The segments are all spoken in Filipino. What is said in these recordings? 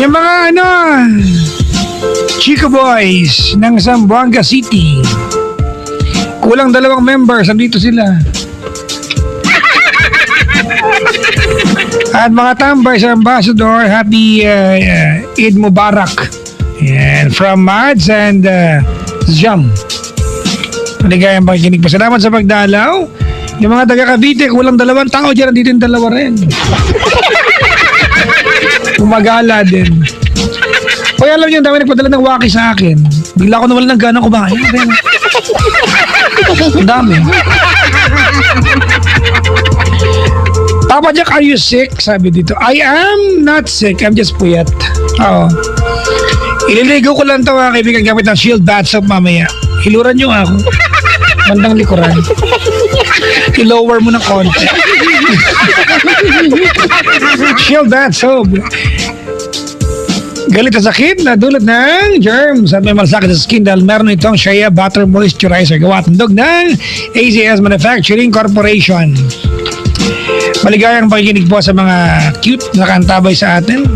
Yung mga Chico Boys ng Zamboanga City. Kulang 2 members, andito sila. At mga tambay sa Ambassador, happy Eid Mubarak. And from Mads and Jam. Maligayang pakikinig po. Salamat sa pagdalaw. Yung mga taga Cavite, kulang 2 tao dyan, andito yung 2 rin. Umagala din. Hoy, alam niyo, dami nagpadala ng waki sa akin. Bigla ko nawalan ng ganang kumain. Ang dami. Papa Jack, are you sick? Sabi dito. I am not sick. I'm just puyat. Oo. Ililigo ko lang ito, mga kaibigan, gamit ng Shield Bath Soap mamaya. Hiluran nyo ako. Bandang likuran. I-lower mo ng konti. Shield Bath Soap. Galit sa sakit na dulot ng germs at may malasakit sa skin dahil meron itong Shea Butter Moisturizer gawa at handog ng ACS Manufacturing Corporation. Maligayang pakikinig po sa mga cute na kantabay sa atin.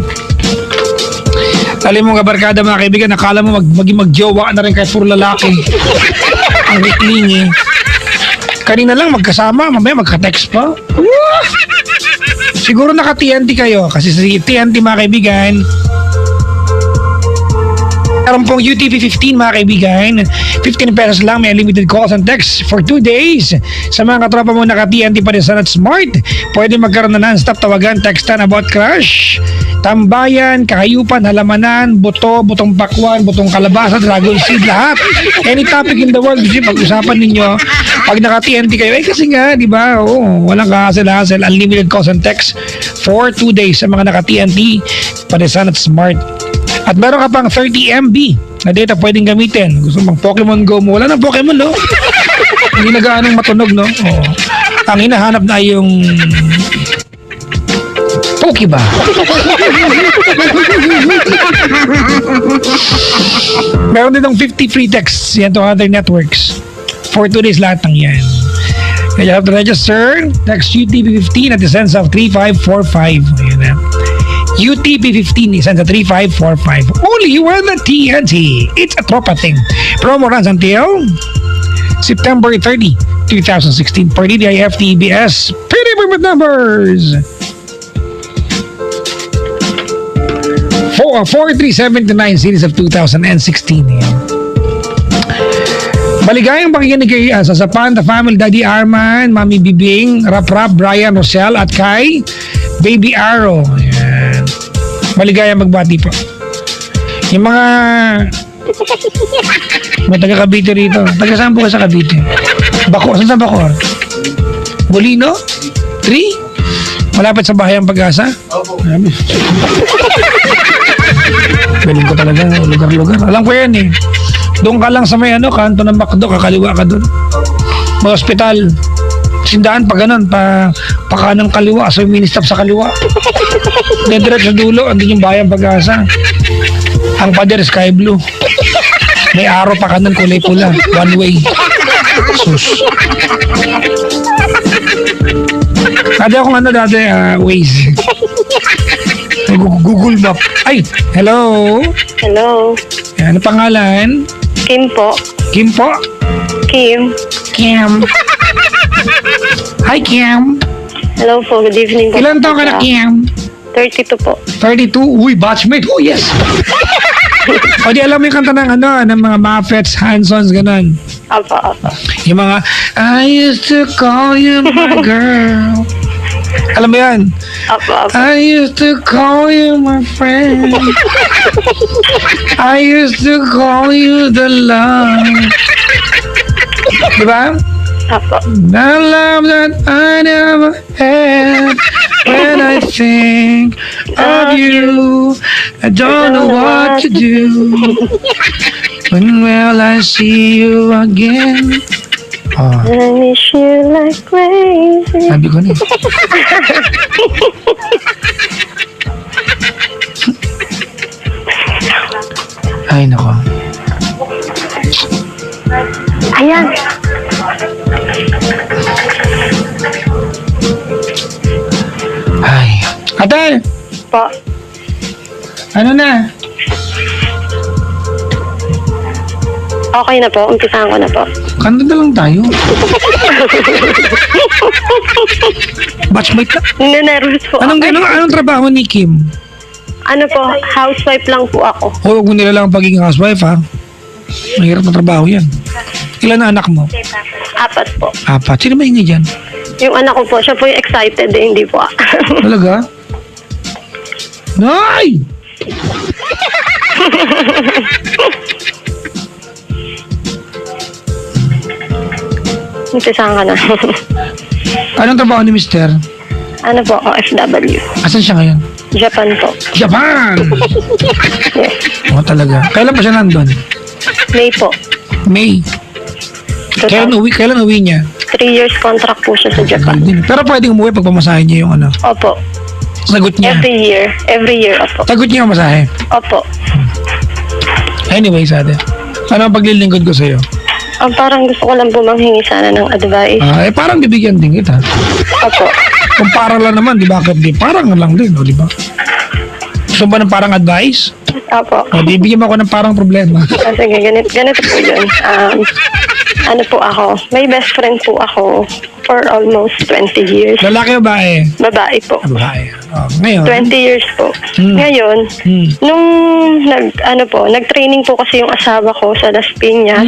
Alam mo kabarkada, mga kaibigan, nakala mo maging magjowa na rin kahit puro lalaki. Ang wikling eh. Kanina lang magkasama, mamaya magka-text pa. Siguro naka-TNT kayo kasi sa TNT, mga kaibigan, meron pong UTP 15, mga kaibigan. 15 pesos lang, may unlimited calls and texts for 2 days. Sa mga katropa mo naka-TNT pa rin sa Not Smart, pwede magkaroon na non-stop tawagan, textan about crush, tambayan, kahayupan, halamanan, butong pakwan, butong kalabasa, dragon seed, lahat. Any topic in the world, kasi pag-usapan ninyo, pag naka-TNT kayo, kasi nga, di ba, walang kahasel-hasel, unlimited calls and texts for 2 days sa mga naka-TNT pa rin sa Not Smart. At meron ka pang 30 MB na data pwedeng gamitin. Gusto mong Pokemon Go mo? Wala ng Pokemon, no? Hindi na gaanong matunog, no? Oh. Ang hinahanap na ay yung Pokiba. Meron din ng 50 free texts yan to other networks. For 2 days lahat ng yan. You have to register. Text UTP15 at the sense of 3545. Ayan na. UTP15 is at 3545. Only when the TNT. It's a tropa thing. Promo runs until September 30, 2016. Per DDIF TBS. Pretty permit numbers. 4379 series of 2016. Maligayang pakikinig kay sa Panda Family, Daddy Arman, Mami Bibing, Rap, Brian, Rosel, at kay Baby Arrow. Ayan. Maligayang magbati po. Yung mga may taga Cavite rito. Taga saan po ka sa Cavite? Bako. Saan sa Bako? Molino? 3? Malapit sa Bahayang Pag-asa? Opo. Galing ko talaga. Lugar-lugar. Alam ko yan eh. Doon ka lang sa may kanto ng Macdo, kakaliwa ka doon. May hospital. Sindaan pa ganun, pa kanang kaliwa, so mini-stop sa kaliwa. Then diretso sa dulo, andun yung Bayang Pag-asa. Ang pader, sky blue. May araw pa kanan, kulay pula. One way. Sus. Dati akong dati, Waze. Google Map. Ay, hello? Hello. Ano pangalan? Kim po. Kim po? Kim. Kim. Hi, Kim. Hello po. Good evening po. Ilan taon ka na, Kim? 32 po. 32? Uy, batchmate. Oh, yes. O di alam mo yung kanta ng ng mga Muffets, Hansons, ganun. Apa. Yung mga, I used to call you my girl. Alam mo yan? Apa. I used to call you my friend. I used to call you the love. Diba? Apa. The love that I never had. When I think of you, I don't know what to do. When will I see you again? Oh, I miss you like crazy. sabi ko na. Ay, nako. Ayan. Ay. Ate, Po. Ano na? Okay na po, umpisahan ko na po. Kanta na lang tayo. Batchmate na. Ninenervous po Anong, ako. anong trabaho ni Kim? Ano po, housewife lang po ako. Huwag mo nila lang pagiging housewife, ha? Mahirap na trabaho yan. Ilan na anak mo? 4 po. 4. Sino ba hingi dyan? Yung anak ko po, siya po yung excited hindi po ako. Talaga? Nay! Umpisahan ka na. Anong trabaho ni Mister? Ano po, OFW. Asan siya ngayon? Japan po. Japan! Yes. Oo, talaga. Kailan pa siya nandun? May po. May. Kailan uwi niya? 3 years contract po siya sa Japan. Din. Pero pwedeng umuwi pag pamasahe niya yung ano. Opo. Sagot niya. Every year, opo. Sagot niya yung masahe. Opo. Anyways, ate. Ano ang paglilingkod ko sa'yo? Ang parang gusto ko lang po manghingi sana ng advice. Parang bibigyan din kita. Opo. Kung parang lang naman, di bakit di? Parang lang din, o di ba? Gusto ba ng parang advice? Opo. O, bibigyan mo ako ng parang problema. Sige, ganito po yun. Ano po ako, may best friend po ako for almost 20 years. Lalaki o babae? Babae po. Babae. Ngayon? 20 years po. Ngayon, nung nag-training po kasi yung asawa ko sa Las Piñas,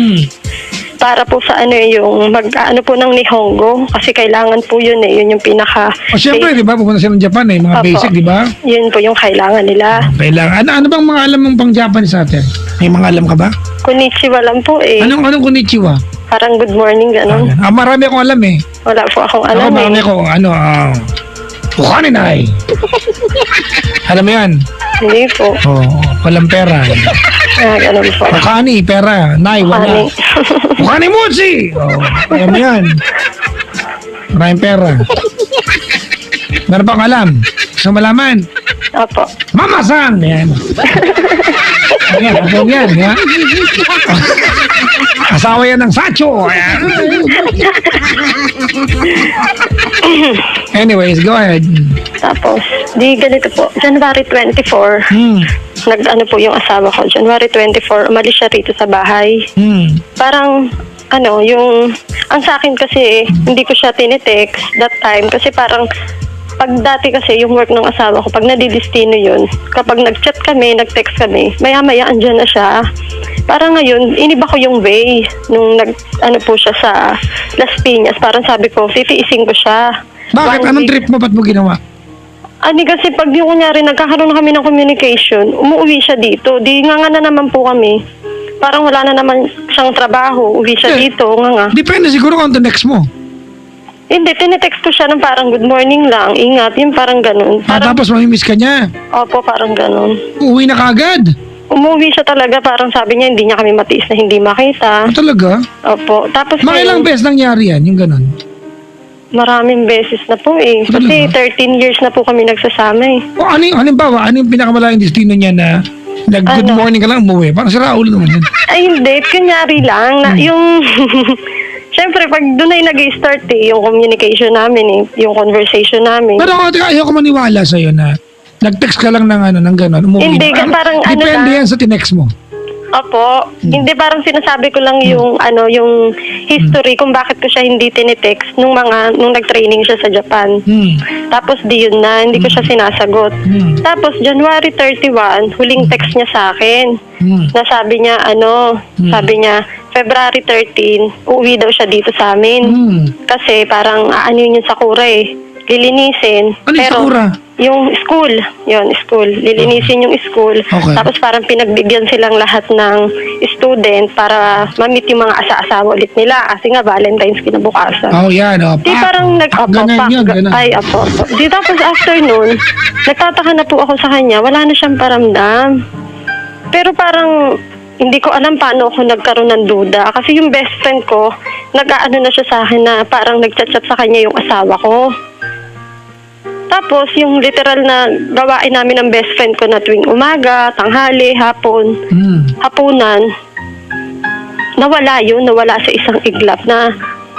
para po sa yung ano po ng Nihongo, kasi kailangan po yun yun yung pinaka... O siyempre, di ba? Pupunta siya ng Japan mga Opo. basic, di ba? Yun po yung kailangan nila. Kailangan. Ano bang mga alam mong pang Japanese ate? May mga alam ka ba? Konnichiwa lang po Anong konnichiwa? Parang good morning, gano'n. Marami akong alam eh. Wala po akong Ako alam marami akong Ukaninay. Alam mo yan? Hindi po. Walang pera. Gano'n po. Ukani, pera. Nay, wala. Ukani. Ukani Mutsi! Alam mo yan. Maraming pera. Meron pang alam. Gusto malaman? Opo. Mama-san! Yan. Ayan, alam yan. Yan. Asawa yan ng Sacho. Ayan. Anyways, go ahead. Tapos, di ganito po. January 24, nag-ano po yung asawa ko. January 24, umalis siya rito sa bahay. Parang, ang sa akin kasi, hindi ko siya tinitext that time. Kasi parang, pag dati kasi yung work ng asawa ko, pag nadidistino yun, kapag nag-chat kami, nag-text kami, maya-maya andyan na siya. Parang ngayon, iniba ko yung way nung po siya sa Las Piñas. Parang sabi ko, titiisin ko siya. Bakit? Anong trip mo? Ba't mo ginawa? Kasi pag yung kunyari, nagkakaroon na kami ng communication, umuwi siya dito. Di nga na naman po kami. Parang wala na naman siyang trabaho. Uwi siya dito, nga. Depende siguro kung ano next mo. Hindi, tinetext ko siya ng parang good morning lang. Ingat, yung parang ganun. Tapos mamimiss ka niya. Opo, parang ganun. Uuwi na kagad. Umuwi siya talaga, parang sabi niya, hindi niya kami matiis na hindi makita. Talaga? Opo. Tapos Mga ilang beses nangyari yan, yung ganun? maraming beses na po Kasi 13 years na po kami nagsasama O halimbawa, ano yung pinakamalayang destino niya na good morning ka lang umuwi? Parang si Raul naman yun. Ay, hindi. Kunyari lang. Na, yung... Siyempre, pag doon ay nag-start yung communication namin yung conversation namin. Pero ayoko maniwala sa'yo na nag-text ka lang ng gano'n, umuwi. Hindi, parang depende yan sa tinext mo. Opo. Hindi, parang sinasabi ko lang yung history kung bakit ko siya hindi tinitext nung nag-training siya sa Japan. Tapos di yun na, hindi ko siya sinasagot. Tapos January 31, huling text niya sa akin. Na sabi niya, sabi niya, February 13, uuwi daw siya dito sa amin. Kasi parang yun yung Sakura lilinisin. Ano yung Sakura? Yung school. Yun, school. Lilinisin yung school. Okay. Tapos parang pinagbigyan silang lahat ng student para ma-meet yung mga asa-asawa ulit nila. Kasi nga, Valentine's kinabukasan. Yan. Di parang Ganun yun, ganun. Ay, apo. Di tapos after nun, nagtataka na po ako sa kanya. Wala na siyang paramdam. Pero parang, hindi ko alam paano ako nagkaroon ng duda. Kasi yung best friend ko, nag-aano na siya sa akin na parang nagchat-chat sa kanya yung asawa ko. Tapos, yung literal na gawain namin ng best friend ko na tuwing umaga, tanghali, hapon, hapunan, nawala sa isang iglap na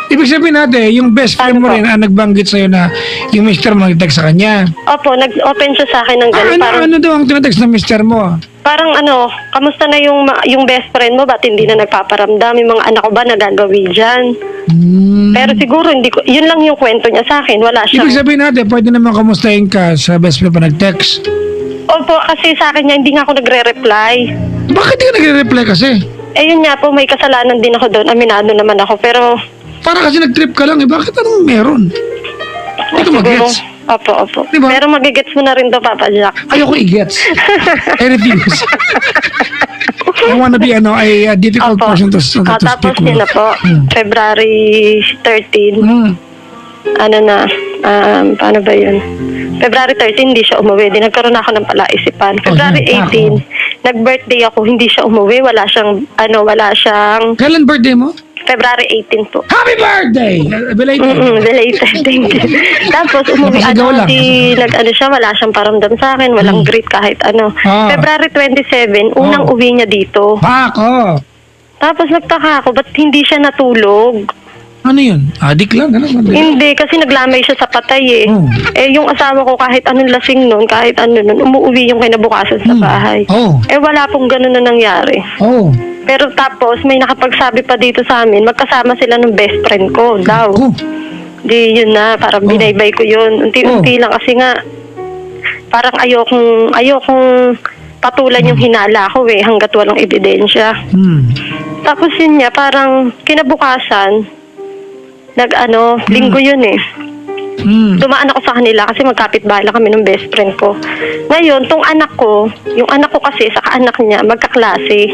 Ibig sabihin natin, yung best friend mo Ano po? rin ang nagbanggit sa'yo na yung mister mo nag-text sa kanya. Opo, nag-open siya sa akin ng gano'n. Ano daw ang tinatext ng mister mo? Parang kamusta na yung best friend mo? Ba't hindi na nagpaparamdam? Yung mga anak ko ba nagagawi dyan? Pero siguro, yun lang yung kwento niya sa akin. Wala siyang... Ibig sabihin natin, pwede naman kamustahin ka sa best friend pa nag-text. Opo, kasi sa akin niya, hindi nga ako nagre-reply. Bakit di ka nagre-reply kasi? Eh yun nga po, may kasalanan din ako doon. Aminado naman ako. Pero Para kasi nag-trip ka lang eh. Bakit anong meron? Hindi ko mag-gets. Opo. Diba? Pero magigets mo na rin to, Papa Jack. Ayoko i-gets. I refuse. I wanna be a difficult Opo. person to Tapos speak with. yun na po, February 13, paano ba yun? February 13, hindi siya umuwi. Di nagkaroon ako ng palaisipan. February yan. 18, nag-birthday ako, hindi siya umuwi. Wala siyang... Kailan birthday mo? February 18 po. Happy birthday! Belated. Belated. Thank you. Tapos umuwi, Napasigaw lang. siya, wala siyang paramdam sa akin, walang greet kahit ano. February 27, unang uwi niya dito. Ako. Tapos nagtaka ako, ba't hindi siya natulog? Ano yun? Adik lang? Ano? Hindi, kasi naglamay siya sa patay eh. Eh, yung asawa ko kahit anong lasing nun, kahit ano nun, umuwi yung kinabukasan sa bahay. Eh, wala pong ganun na nangyari. Pero tapos, may nakapagsabi pa dito sa amin, magkasama sila ng best friend ko daw. Di yun na, parang binaybay ko yun. Unti-unti lang kasi nga, parang ayokong patulan yung hinala ko eh, hanggat walang ebidensya. Tapos yun niya, parang kinabukasan, linggo yun eh. Dumaan ako sa kanila kasi magkapit-bahay lang kami ng best friend ko. Ngayon, yung anak ko kasi sa anak niya, magkaklase.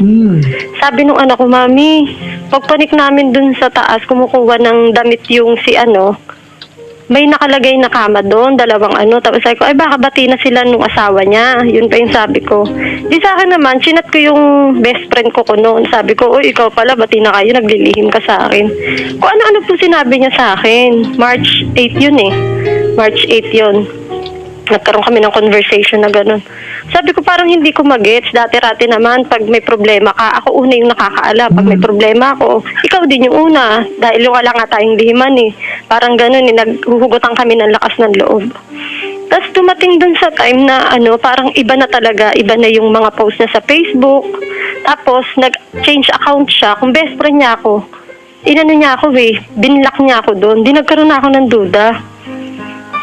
Sabi nung anak ko, Mami, pagpanik namin dun sa taas, kumukuha ng damit yung may nakalagay na kama doon, dalawang tapos sabi ko, ay baka bati na sila nung asawa niya. Yun pa yung sabi ko. Di sa akin naman, chinat ko yung best friend ko noon. Sabi ko, uy, ikaw pala, bati na kayo, naglilihim ka sa akin. Kung ano-ano po sinabi niya sa akin. March 8 yun eh. March 8 yun. Nagkaroon kami ng conversation na gano'n. Sabi ko parang hindi ko magets. Dati-rati naman, pag may problema ka, ako una yung nakakaalam. Pag may problema ako, ikaw din yung una. Dahil wala nga tayong lihiman eh. Parang gano'n eh, naghuhugutan kami ng lakas ng loob. Tapos dumating dun sa time na parang iba na talaga. Iba na yung mga post niya sa Facebook. Tapos nag-change account siya. Kung best friend niya ako, niya ako eh. Binlock niya ako doon. Di nagkaroon na ako ng duda.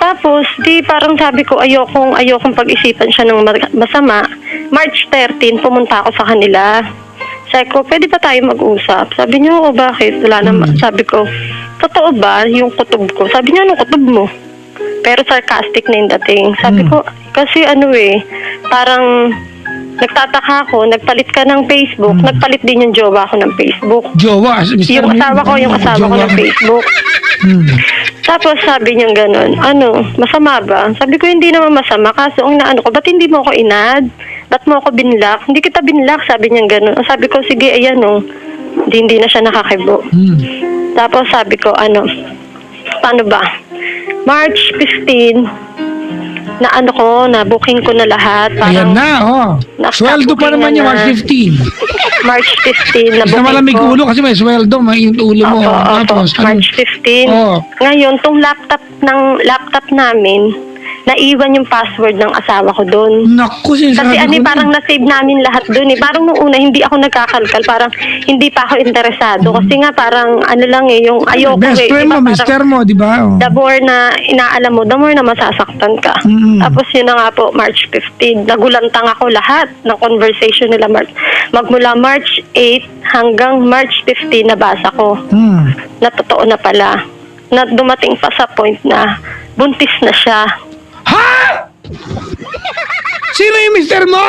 Tapos, parang sabi ko, ayokong pag-isipan siya ng masama. March 13, pumunta ako sa kanila. Sabi ko, pwede ba tayo mag-usap? Sabi niya, bakit? Wala naman. Sabi ko, totoo ba yung kutob ko? Sabi niya, anong kutob mo? Pero sarcastic na yung dating. Sabi ko, kasi parang nagtataka ako, nagpalit ka ng Facebook, nagpalit din yung jowa ko ng Facebook. Jowa? Yung asawa ko ng Facebook. Tapos sabi niya gano'n, masama ba? Sabi ko, hindi naman masama. Kaso, ba't hindi mo ako inad? Ba't mo ako binlock? Hindi kita binlock, sabi niya gano'n. Sabi ko, sige, ayan hindi na siya nakakibo. Tapos sabi ko, paano ba? March 15, na booking ko na lahat. Ayan na, sweldo pa naman yung March 15. March 15 na Basta booking malamig ko. ulo kasi may sweldo, mainit ulo mo. Opo. Tapos, March 15. Ngayon, tong laptop namin, naiwan yung password ng asawa ko doon. Naku, sinasabi Kasi ko parang na-save namin lahat doon eh. Parang nung una, hindi ako nagkakalkal. Parang hindi pa ako interesado. Kasi nga parang yung ayoko best friend mo, mister mo, di ba? The more na inaalam mo, the more na masasaktan ka. Tapos yun na nga po, March 15. Nagulantang ako lahat ng conversation nila. Magmula March 8 hanggang March 15 nabasa ko. Na totoo na pala. Na dumating pa sa point na buntis na siya. Ha? Sino yung mister mo?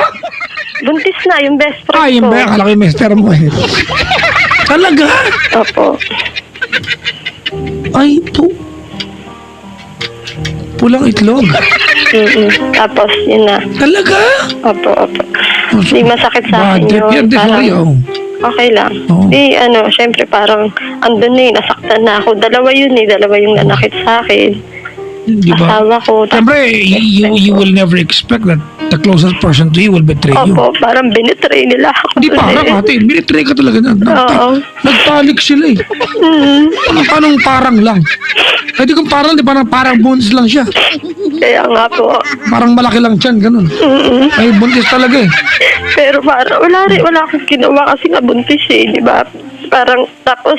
Buntis na, yung best friend Yung ko. akala ko yung mister mo eh. Talaga? Opo. Ay, pulang itlog. Tapos, yun na. Talaga? Opo. Di masakit sa akin yun. Sorry, Okay lang. Di, syempre parang andun na nasaktan na ako. Dalawa yung nanakit sa akin. Di ba? asawa ko. Siyempre, you will never expect that the closest person to you will betray you. Opo, parang binitray nila ako. Hindi dun parang eh. ate, binitray ka talaga na. Oo. Nagtalik sila eh. Anong parang lang? Hindi kung parang, di parang buntis lang siya. Kaya nga po. Parang malaki lang tiyan, ganun. Ay, buntis talaga eh. Pero parang wala akong ginawa kasi nga buntis eh, di ba? Parang, tapos,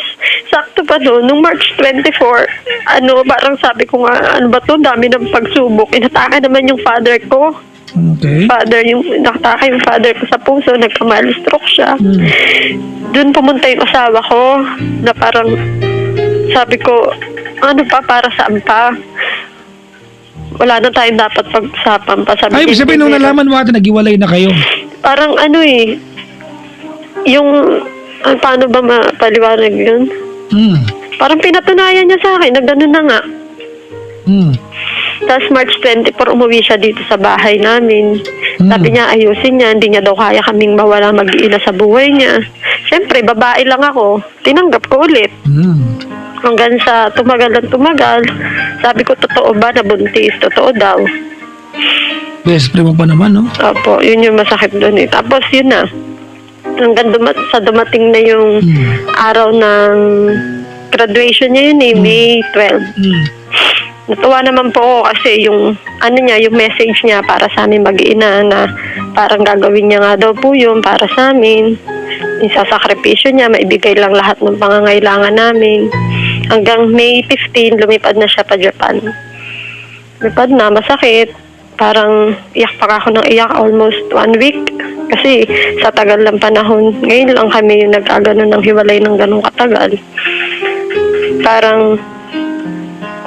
sakto pa doon, nung March 24, parang sabi ko nga, ano ba to, dami ng pagsubok. Inatake naman yung father ko. Okay. Nakatake yung father ko sa puso, nagka-stroke siya. Doon pumunta yung asawa ko, na parang, sabi ko, ano pa, para saan pa? Wala na tayong dapat pag-usapan pa. Ay, sabihin nung nalaman mo ate, nag-iwalay na kayo. Parang paano ba mapaliwanag yun? Parang pinatunayan niya sa akin, nagganon na nga. Tapos March 24, umuwi siya dito sa bahay namin. Sabi niya, ayusin niya, hindi niya daw kaya kaming mawala mag-iina sa buhay niya. Siyempre, babae lang ako. Tinanggap ko ulit. Hanggang sa tumagal. Sabi ko, totoo ba na buntis? Totoo daw. Best friend mo pa naman, no? Opo, yun yung masakit doon eh. Tapos yun na. Hanggang dumating na yung araw ng graduation niya yun eh, May 12. Natuwa naman po ako kasi yung message niya para sa amin mag-iina na parang gagawin niya nga daw po yun para sa amin. Isasakripisyo niya, maibigay lang lahat ng pangangailangan namin. Hanggang May 15, lumipad na siya pa Japan. Lumipad na, masakit. Parang iyak pa ako ng iyak almost 1 week. Kasi sa tagal ng panahon, ngayon lang kami yung nag-agano ng hiwalay ng ganong katagal. Parang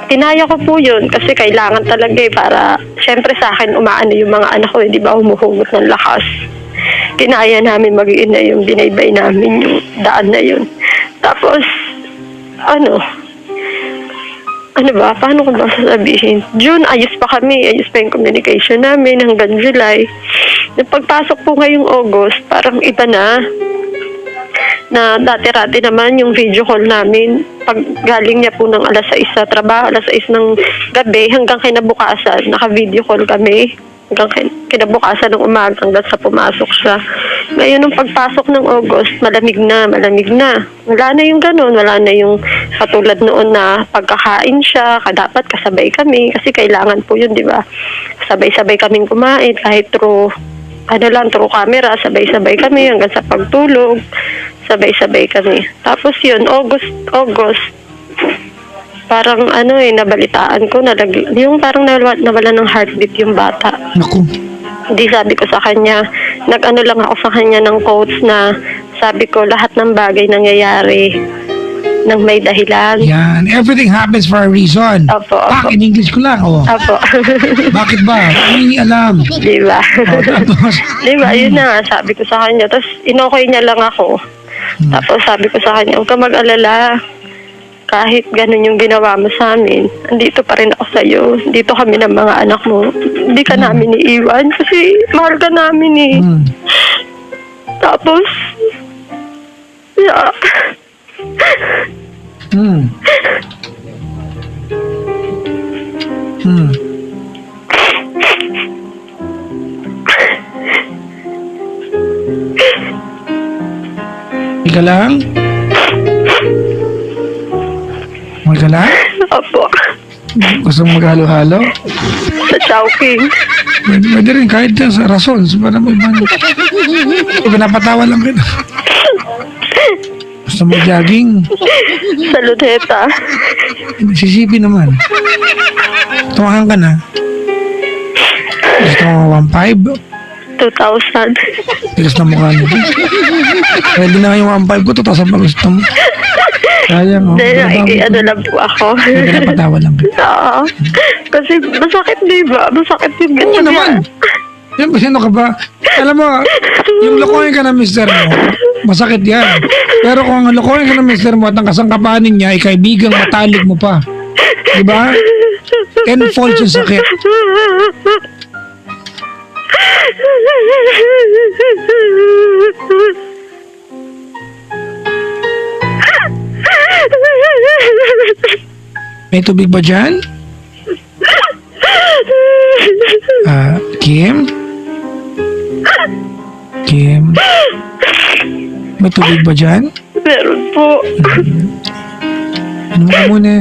tinaya ko po yun kasi kailangan talaga eh para, syempre sa akin umaano yung mga anak ko eh, di ba, humuhugot ng lakas. Tinaya namin mag-iina yung binaybay namin yung daan na yun. Tapos, paano ko ba sasabihin? June, ayos pa yung communication namin hanggang July. Yung pagpasok po ngayong August, parang iba na dati-rati naman yung video call namin. Pag galing niya po ng alas 6 sa trabaho, alas 6 ng gabi, hanggang kinabukasan, naka-video call kami. Hanggang kinabukasan ng umaga hanggang sa pumasok siya. Ngayon, nung pagpasok ng August, malamig na. Wala na yung ganun. Wala na yung katulad noon na pagkakain siya, dapat kasabay kami. Kasi kailangan po yun, di ba? Sabay-sabay kaming kumain kahit through camera. Sabay-sabay kami hanggang sa pagtulog. Sabay-sabay kami. Tapos yun, August, parang nabalitaan ko, yung parang nawala ng heartbeat yung bata. Naku. Hindi, sabi ko sa kanya, lang ako sa kanya ng quotes na sabi ko, lahat ng bagay nangyayari nang may dahilan. Yan. Everything happens for a reason. Opo. In English ko lang. Opo. Bakit ba? Hindi alam. Diba? Tapos, Diba? Yun na nga, sabi ko sa kanya. Tapos, inokay niya lang ako. Tapos, sabi ko sa kanya, huwag ka mag-alala. Kahit ganun yung ginawa mo sa amin, andito pa rin ako sa'yo. Dito kami ng mga anak mo. Hindi ka namin iiwan kasi mahal ka namin eh. Tapos, yeah. Ika lang? Okay ka lang? Opo. Gusto mo maghalo-halo? Sa Chowking. Pwede rin kahit sa rason. Para mo ibang... Pinapatawa lang kita. Gusto mo jogging? Sa Luneta. Sisipi naman. Tumakan ka na. Gusto mo 1.5? 2,000. Tigas na mukha nito. Pwede na yung 1.5 ko, 2,000 pa gusto mo. Kaya mo. Lang po ako. Pinapatawa lang kita. Oo. Kasi masakit, di ba? Masakit yung Oo ganyan. naman. Yan ba, sino ka ba? Alam mo, yung lokohin ka ng mister mo, masakit yan. Pero kung lokohin ka ng mister mo at ang kasangkapanin niya ay kaibigang matalik mo pa. Diba? Tenfold yung sakit. May tubig ba dyan? Kim? Kim? May tubig ba dyan? Meron po. Ano ka muna?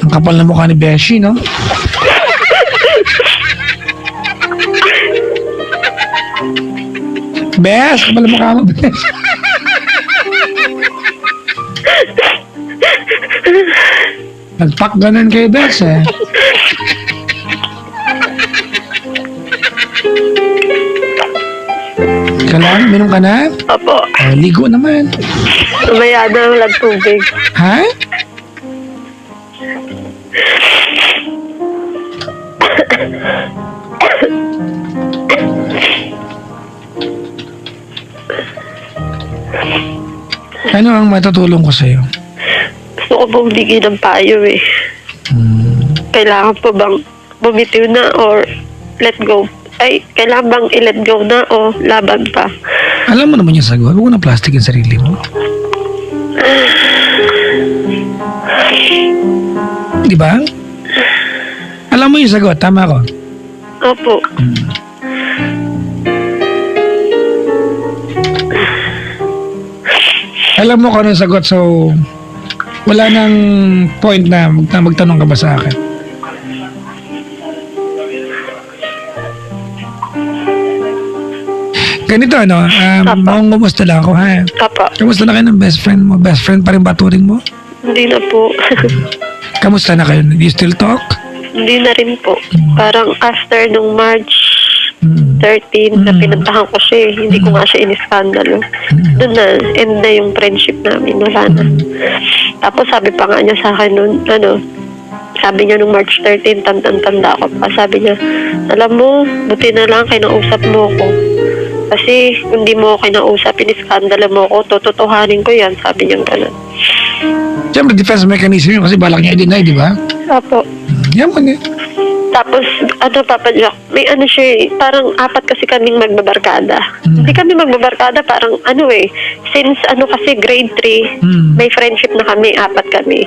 Ang kapal na mukha ni Beshi, no? Bes, kapal na mukha mo, Bes. Nagpak ganun kayo, Bes, eh. Kailangan, minum ka na? Opo. Ligo naman. Mamaya na lang tubig. Ha? Ano ang matutulong ko sa'yo? Gusto ko pong bigyan ng payo eh. Kailangan po bang bumitiw na or let go? Ay, kailangan bang i-let go na o laban pa? Alam mo naman yung sagot. Huwag mo na plastic yung sarili mo. Di ba? Alam mo yung sagot. Tama ko. Opo. Alam mo kung ano yung sagot. So, wala nang point na magtanong ka ba sa akin. Ganito, ano? Kumusta lang ako, ha? Opo. Kamusta na kayo ng best friend mo? Best friend pa rin ba turing mo? Hindi na po. Kamusta na kayo? Do you still talk? Hindi na rin po. Parang after nung March 13 na pinuntahan ko siya, hindi ko nga siya iniskandalo. Doon na, end na yung friendship namin. Wala na. Tapos sabi pa nga niya sa akin noon, sabi niya nung March 13, tanda ako pa. Sabi niya, alam mo, buti na lang kinausap mo ko. Kasi kung di mo ako kinausap, iniskandalo mo ko, tututuhanin ko yan. Sabi niya gano'n. Siyempre, defense mechanism yun kasi balak niya i-deny, di ba? Opo. Yan man eh. Tapos, Papa Jack, may siya parang apat kasi kaming magbabarkada. Hindi kami magbabarkada, parang since kasi grade 3, may friendship na kami, apat kami.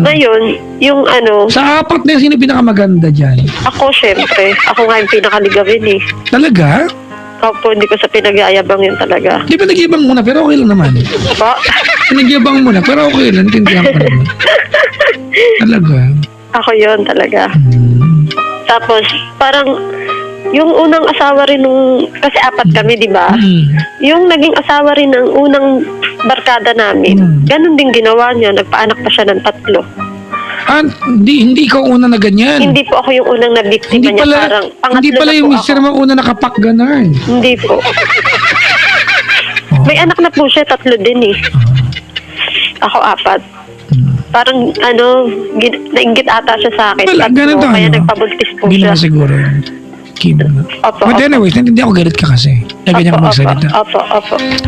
Ngayon, yung Sa apat na yun, sino pinakamaganda dyan? ako syempre, ako nga yung pinakaligawin eh. Talaga? Opo, hindi ko sa pinagyayabang yun talaga. Di ba nagyabang muna, pero okay lang naman. Po? Nagyabang muna, pero okay lang, tindihan ko naman. Talaga? Ako yun talaga. Tapos, parang, yung unang asawa rin nung, kasi apat kami, di ba? Yung naging asawa rin ng unang barkada namin, ganun din ginawa niya, nagpaanak pa siya ng 3. Hindi ikaw una na ganyan. Hindi po ako yung unang nabiktima Hindi niya, pala, parang pangatlo hindi pala na yung po mister ako. mo una nakapak ganun. Hindi po. May anak na po siya, 3 din eh. Ako 4. Parang nainggit ata siya sa akin. Well, ganito, kaya nagpabuntis po Hindi siya. naman siguro. Kim. Opo, But anyways, hindi ako galit ka kasi. Ganyan ka magsalita. Opo.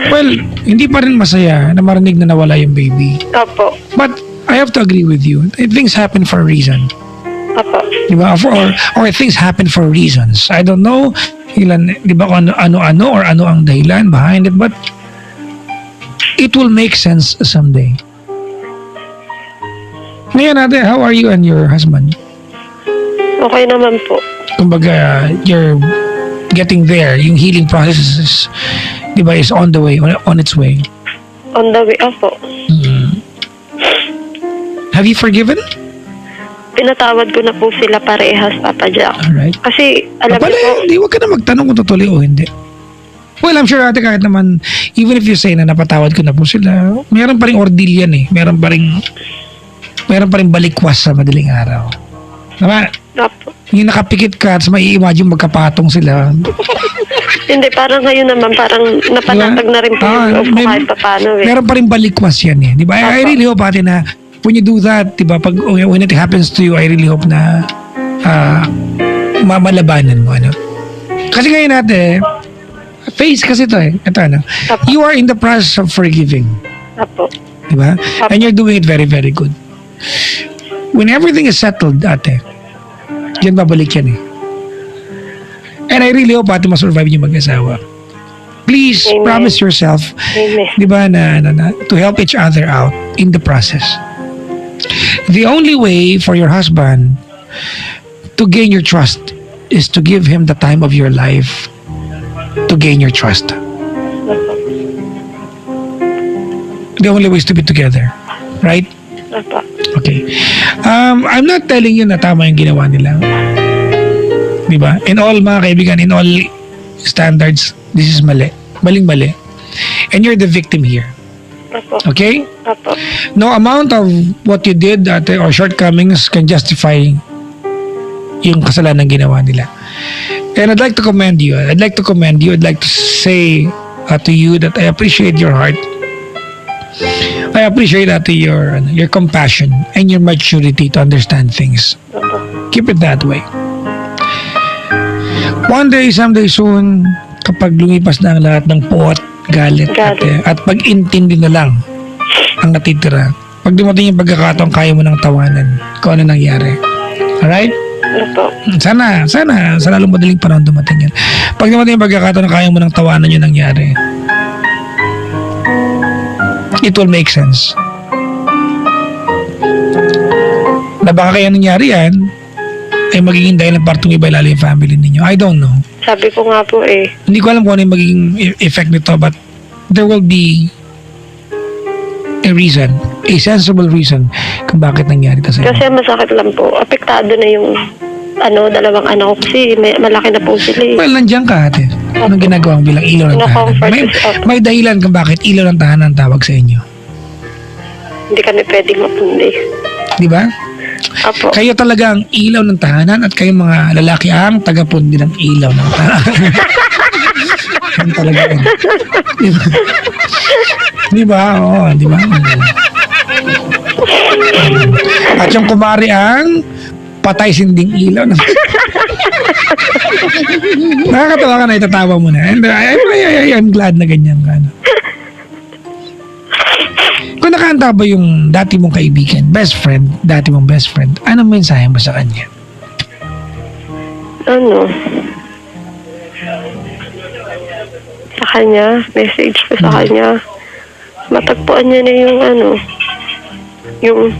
Well, hindi pa rin masaya na marinig na nawala yung baby. Opo. But I have to agree with you. Things happen for a reason. Opo. Diba? Or things happen for reasons. I don't know ilan, di ba, kung ano or ano ang dahilan behind it, but it will make sense someday. Ngayon natin, how are you and your husband? Okay naman po. Kumbaga, you're getting there. Yung healing process is, di ba, is on the way, on its way. On the way, opo. Have you forgiven? Pinatawad ko na po sila parehas, Papa Jack. Alright. Kasi, alam Pala, niyo po, hindi, wag ka na magtanong kung tutuloy o hindi. Well, I'm sure ate kahit naman, even if you say na napatawad ko na po sila, meron pa rin ordeal yan eh. Meron pa rin balikwas sa madaling araw. Tama? opo. Yung nakapikit ka at may imagine magkapatong sila. Hindi, parang ngayon naman, parang napanatag na rin po yung loob ko kahit paano eh. Meron pa rin balikwas yan eh. Di ba? I really hope ate na when you do that, di ba, when it happens to you, I really hope na mamalabanan mo, ano? Kasi ngayon ate, face kasi ito eh. Ito, ano? Apo. You are in the process of forgiving. Opo. Di ba? And you're doing it very, very good. When everything is settled, ate, diyan babalik yan eh. And I really hope ate masurvive yung mag-asawa. Please, Amen. promise yourself, Amen. di ba, na to help each other out in the process. The only way for your husband to gain your trust is to give him the time of your life to gain your trust. The only way is to be together. Right? Opo. Okay. I'm not telling you na tama yung ginawa nila. Diba? In all, mga kaibigan, in all standards, this is mali. Maling-mali. And you're the victim here. Opo. Okay? Opo. No amount of what you did or shortcomings can justify yung kasalanan ginawa nila. And I'd like to commend you. I'd like to say to you that I appreciate your heart. I appreciate your compassion and your maturity to understand things. Opo. Keep it that way. One day, someday soon, kapag lumipas na ang lahat ng puot, galit, at pag-intindi na lang ang natitira, pag dumating yung pagkakataon, kaya mo nang tawanan kung ano nangyari. Alright? Opo. Sana lalong madaling panahon dumating yan. Pag dumating yung pagkakataon, kaya mo nang tawanan yung nangyari. It will make sense. Na baka kaya nangyari yan, ay magiging dahil ng partong iba ilalo yung family ninyo. I don't know. Sabi ko nga po eh. Hindi ko alam kung ano yung magiging effect nito, but there will be a reason, a sensible reason kung bakit nangyari ito sa inyo. Kasi masakit lang po. Apektado na yung dalawang anak ko kasi malaki na po sila eh. Well, nandiyan ka ate. Anong ginagawa mo bilang ilaw ng tahanan? May dahilan kung bakit ilaw ng tahanan tawag sa inyo. Hindi kami pwedeng mapundi. Di ba? Apo. Kayo talaga ang ilaw ng tahanan at kayo mga lalaki ang tagapundi ng ilaw ng tahanan. Yan talaga yun. Di ba? Oo, di ba? At yung kumari ang patay sinding ilaw. Nakakatawa ka na, itatawa mo na. And I'm glad na ganyan ka. Kung nakahanda ba yung dati mong kaibigan, best friend, anong mensahe mo sa kanya? Sa kanya, message ko sa kanya. Matagpuan niya na yung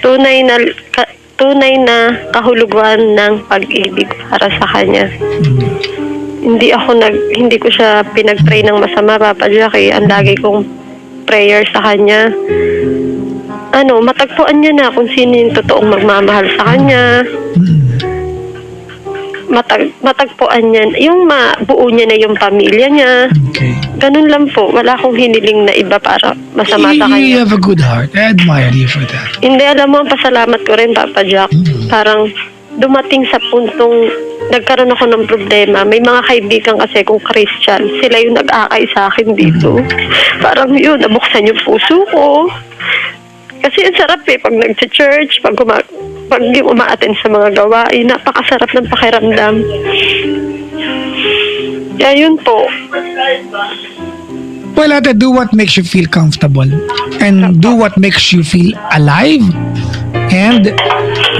tunay na kahulugan ng pag-ibig para sa kanya. Hindi ko siya pinag-pray ng masama, Papa Jackie. Ang lagi kong prayer sa kanya. Matagpuan niya na kung sino yung totoong magmamahal sa kanya. Matagpuan niya, yung mabuo niya na yung pamilya niya. Okay. Ganun lang po. Wala akong hiniling na iba para masama sa kanya. You have a good heart. I admire you for that. Hindi, alam mo, pasalamat ko rin, Papa Jack. Parang dumating sa puntong nagkaroon ako ng problema. May mga kaibigan kasi kung Christian, sila yung nag-aakay sa akin dito. Parang yun, nabuksan yung puso ko. Kasi ang sarap pag nag-church, pag yung umaaten sa mga gawain, napakasarap ng pakiramdam. Kaya yun po. Well, ate, do what makes you feel comfortable and do what makes you feel alive and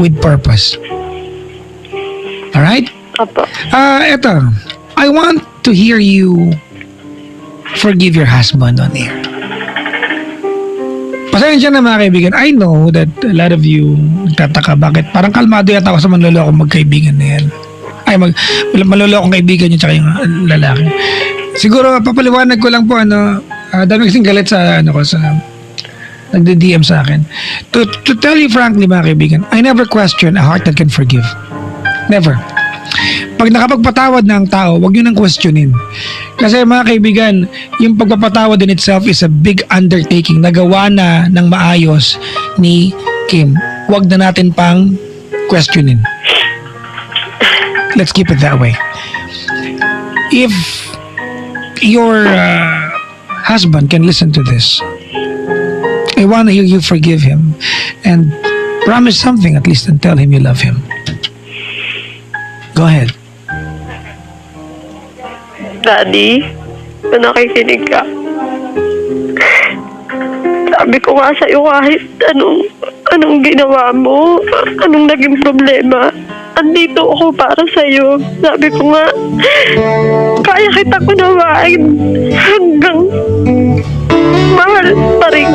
with purpose. Alright? Opo. Eto, I want to hear you forgive your husband on air. Pasensya na mga kaibigan. I know that a lot of you nagtataka bakit parang kalmado yata ako sa manlolokong magkaibigan na yan. Manlolokong kaibigan yun tsaka yung lalaki. Siguro papaliwanag ko lang po dami kasing galit sa nagde-DM sa akin. To tell you frankly mga kaibigan, I never question a heart that can forgive. Never. Pag nakapagpatawad na ang tao, huwag nyo nang questionin. Kasi mga kaibigan, yung pagpapatawad in itself is a big undertaking. Nagawa na ng maayos ni Kim. Huwag na natin pang questionin. Let's keep it that way. If your husband can listen to this, I want to hear you forgive him and promise something at least and tell him you love him. Go ahead. Daddy, kung nakikinig ka, sabi ko nga sa'yo kahit anong ginawa mo, anong naging problema, andito ako para sa'yo. Sabi ko nga, kaya kita kunawain hanggang mahal pa rin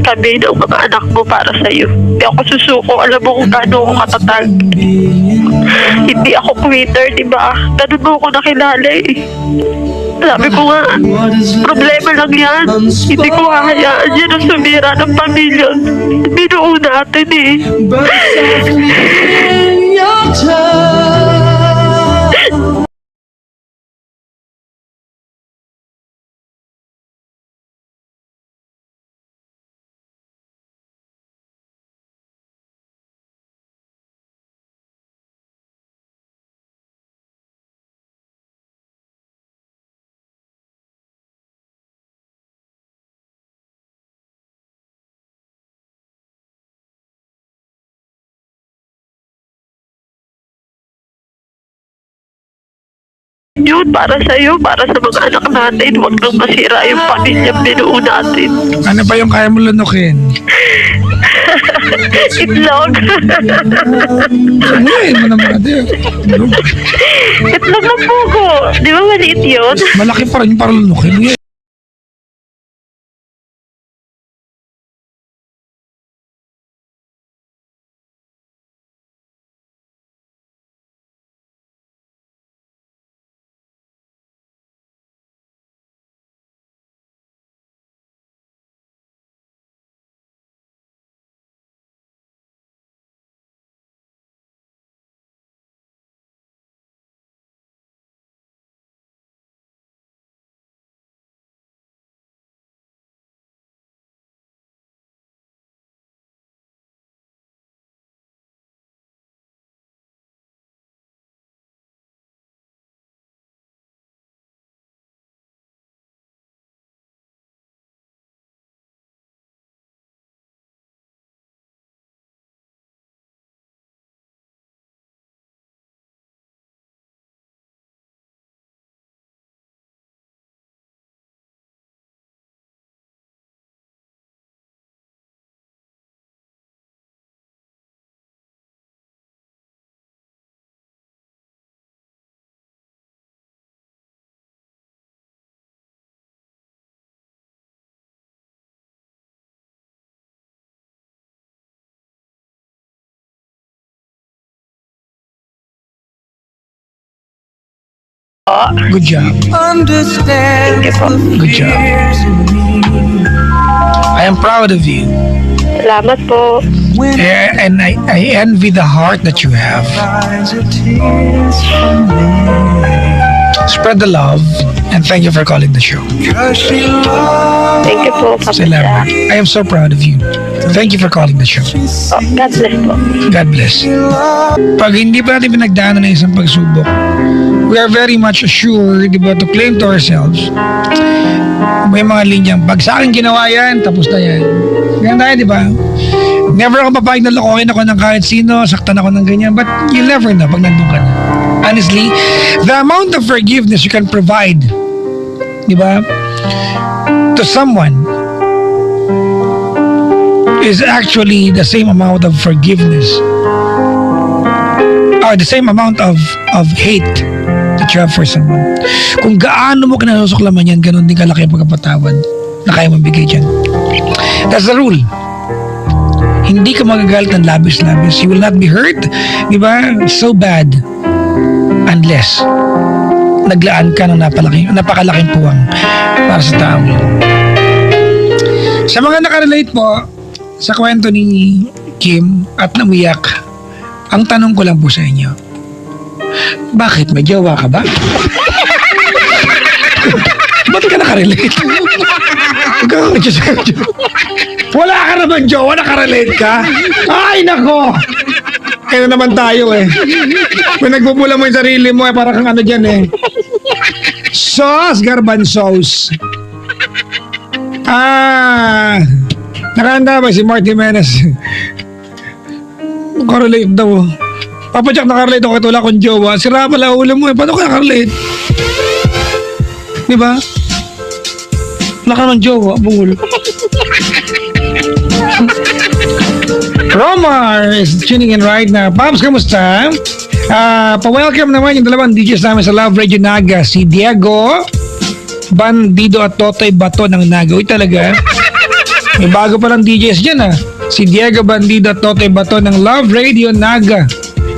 kami ng mga anak mo para sa'yo. Hindi ako susuko. Alam mo kung gaano ako katatag. Hindi ako quitter, di ba? Ganun mo ako nakilala eh. Sabi ko nga, problema lang yan. Hindi ko hahayaan yan ang sumira ng pamilya. Binuo natin eh. Yun, para sa'yo, para sa mga anak natin. Huwag nang masira yung pamilya binuo natin. Ano pa yung kaya mo lunukin? Itlog. Ano mo naman natin? Itlog ng pugo. Di ba maliit yun? Malaki pa rin yung para lunukin. Good job. Thank you po. Good job. I am proud of you. Salamat po. And I envy the heart that you have. Spread the love and thank you for calling the show. Thank you po, Papa Jack. Salamat. I am so proud of you. Thank you for calling the show. Oh, God bless po. God bless. Pag hindi pa natin pinagdaanan ng isang pagsubok, we are very much assured, di ba, to claim to ourselves, may mga linyang, pag sa akin ginawa yan, tapos na yan. Ganyan tayo, di ba? Never ako papayag na lokohin ako ng kahit sino, saktan ako ng ganyan, but you'll never know pag nandun ka na. Honestly, the amount of forgiveness you can provide, di ba, to someone is actually the same amount of forgiveness or the same amount of hate that you have for someone. Kung gaano mo kinasusuklaman yan, ganun din kalaki ang pagkapatawad na kaya mong bigay dyan. That's the rule. Hindi ka magagalit ng labis-labis. You will not be hurt, di ba? So bad unless naglaan ka ng napakalaking puwang para sa taong yun. Sa mga nakarelate po sa kwento ni Kim at namiyak, ang tanong ko lang po sa inyo, bakit? May jowa ka ba? Ba't ka nakarelate? Wala ka naman jowa, nakarelate ka? Ay, nako! Kaya naman tayo eh. Kung nagbubula mo yung sarili mo eh, para kang ano dyan eh. Sauce, garbanzos. Nakahanda ba si Marty Menes? Nakarelate daw. Papa Jack, nakarelate ako kahit wala akong jowa. Sira pala ulo mo eh. Paano ka nakarelate? Diba? Wala ka naman jowa, bungol. Romar is tuning in right now. Pops, kamusta? Pa-welcome naman yung dalawang DJs namin sa Love Radio Naga. Si Diego Bandido at Totoy Bato ng Naga. Uy, talaga. May bago palang DJs dyan Si Diego Bandido at Totoy Bato ng Love Radio Naga.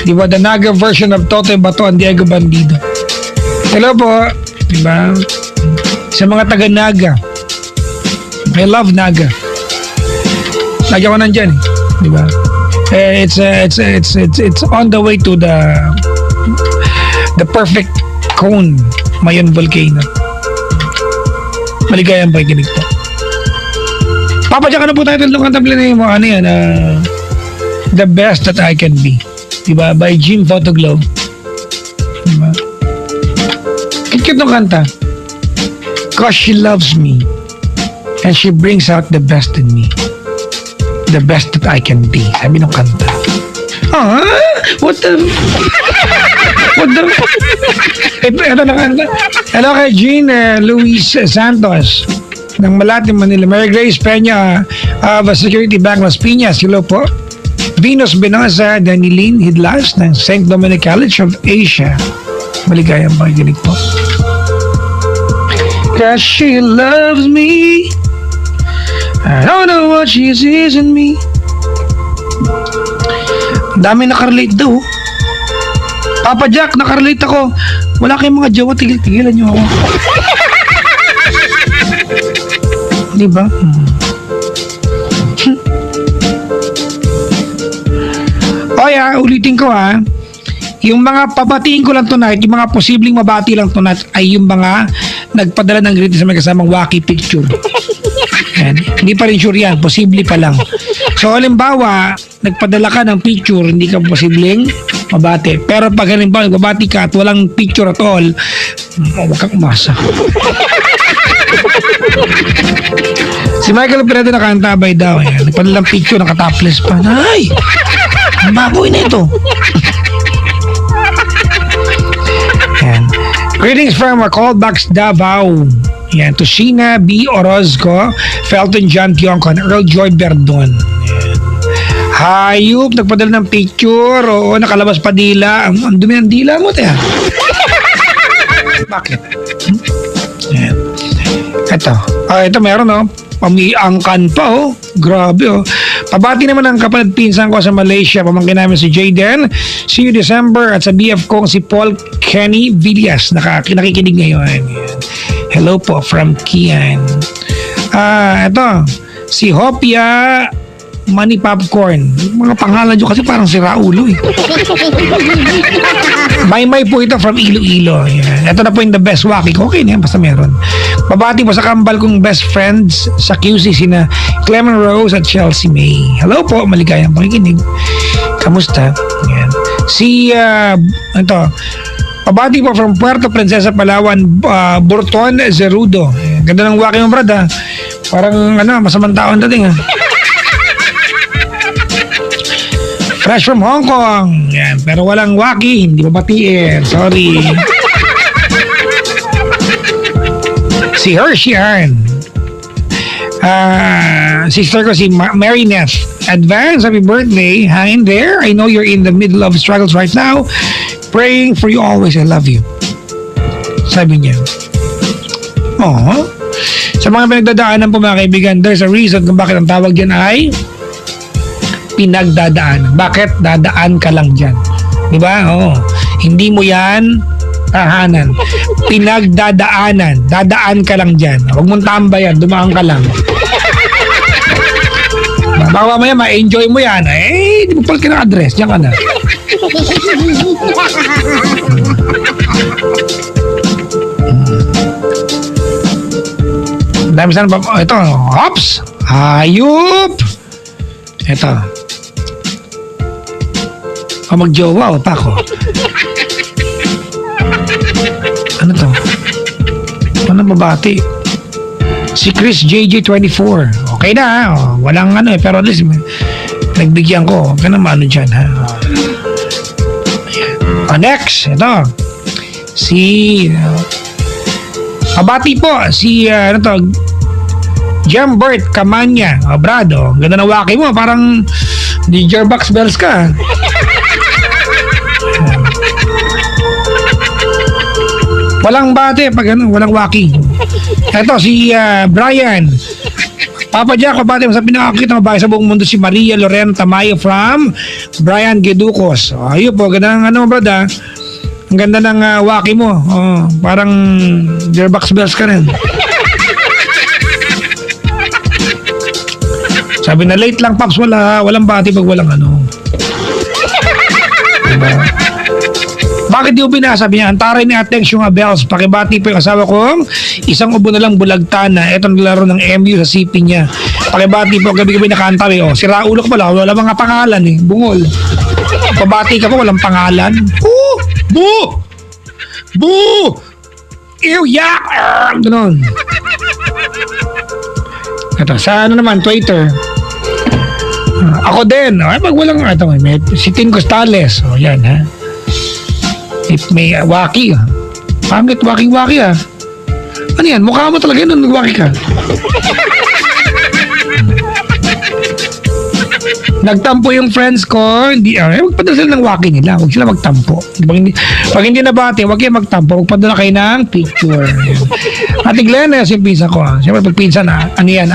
Di ba? The Naga version of Totoy Bato and Diego Bandido. Hello po. Di ba? Sa mga taga Naga. I love Naga. Lagi ako nandyan Di ba? It's on the way to the perfect cone Mayon Volcano. Maligayang pakikinig po. Papadyak na po tayo ng kantablin mo. Ano yan? The Best That I Can Be. Diba? By Jim Photoglow. Diba? Kit-kit ng kanta. Cause she loves me. And she brings out the best in me. The best that I can be. Sabi ng kanta. What the... Ito na kanta. Hello kay Jean Luis Santos ng Malate, Manila. Mary Grace Peña of Security Bank Las Piñas. Hello po. Venus Benosa, Danilin Hidlas ng St. Dominic College of Asia. Maligayang pakikinig po. Cause she loves me. I don't know what she sees in me. Dami nakarelate daw. Papa Jack, nakarelate ako. Wala kayong mga jowa, tigil-tigilan nyo ako. Diba? Ulitin ko Yung mga pabatiin ko lang tonight, yung mga posibleng mabati lang tonight ay yung mga nagpadala ng greeting sa may kasamang wacky picture. Yan. Hindi pa rin sure yan, posible pa lang. So halimbawa, nagpadala ka ng picture, hindi ka posibleng mabati. Pero pag halimbawa, nagbabati ka at walang picture at all, huwag kang umasa. Si Michael Piredo nakaantabay daw. Nagpadala ng picture, nakatopless pa. Ay! Ang baboy na ito. Yan. Greetings from our callbacks Davao. Yan. To Sheena B. Orozco, Felton John Tioncon, Earl Joy Berdon. Yan. Hayop, nagpadala ng picture. Oo, nakalabas pa dila. Ang dumi ng dila mo, tayo. Bakit? Yan. Ito meron pamiangkan pa grabe Pabati naman ang kapatid pinsan ko sa Malaysia, pamangkin namin si Jayden. See you December. At sa BF kong si Paul Kenny Villas, nakikinig ngayon. Hello po from Kian. Ito si Hopia Money Popcorn. Mga pangalan nyo kasi parang si Raulo May po ito from Iloilo. Ito na po yung the best wacky ko. Okay na yan, basta meron. Babati po sa kambal kong best friends sa QC, sina Clement Rose at Chelsea May. Hello po, maligayang pakikinig. Kamusta? Yan. Si pabati po from Puerto Princesa, Palawan, Burton Zerudo. Ganda ng wacky mo, brad Parang masamang taon dating Fresh from Hong Kong. Yan. Pero walang wacky, hindi mabatiin. Sorry. Si Hershey sister ko si Mary Neth. Advance, happy birthday. Hang in there. I know you're in the middle of struggles right now. Praying for you always. I love you. Sabi niya. Sa mga pinagdadaanan po mga kaibigan, there's a reason kung bakit ang tawag dyan ay pinagdadaan. Bakit? Dadaan ka lang dyan. Diba? Hindi mo yan tahanan. Pinagdadaanan. Dadaan ka lang dyan. Huwag mong tambayan. Dumaan ka lang. Baka mamaya ma-enjoy mo yan. Di mo pala kina-address. Diyan ka na. Dami sana ba? Ito. Hops! Hayop! Ito. Magjowa pa ako. Ano to? Ano babati? Si Chris JJ24. Okay na walang pero at least nagbigyan ko. Okay naman dyan next, ito. Si abati po si Jambert Camanya. Brado, ganda na waki mo. Parang DJ Box Bells ka. Walang bate pag walang waki. Ito si Brian Papa Jack, kabati mo sa pinakakita ng bahay sa buong mundo si Maria Lorena Tamayo from Brian Geducos. Ayun po, ganda ng ano, brad, ha? Ang ganda ng waki mo. Parang Gearbox Bells ka rin. Sabi na late lang, Paps, walang bati pag walang ano. Diba? Bakit di mo binasa? Sabi niya, antaray ni Attention nga Bells. Pakibati po yung asawa kong isang ubo na lang bulagtan na etong laro ng MU sa CP niya. Pakibati po, gabi-gabi nakanta eh. Sira ulo ko pala, wala mga pangalan eh. Bungol. Pabati ka po, walang pangalan. Bu! Ew, yak! Ganon. Ito, sa ano naman, Twitter. Ako din. Ay, pag walang, ito, may si Tin Costales. Yan, ha. If may waki, ha. Pangit, waki-waki, ha. Ano yan? Mukha mo talaga yun nung nag-waki ka. Nagtampo yung friends ko, hindi, magpadala sila ng waki nila, huwag sila magtampo. Pag hindi nabati, huwag kayo magtampo, magpadala kayo ng picture. Ate Glennis, yung pinsan ko, siyempre pag pinsan, ano yan,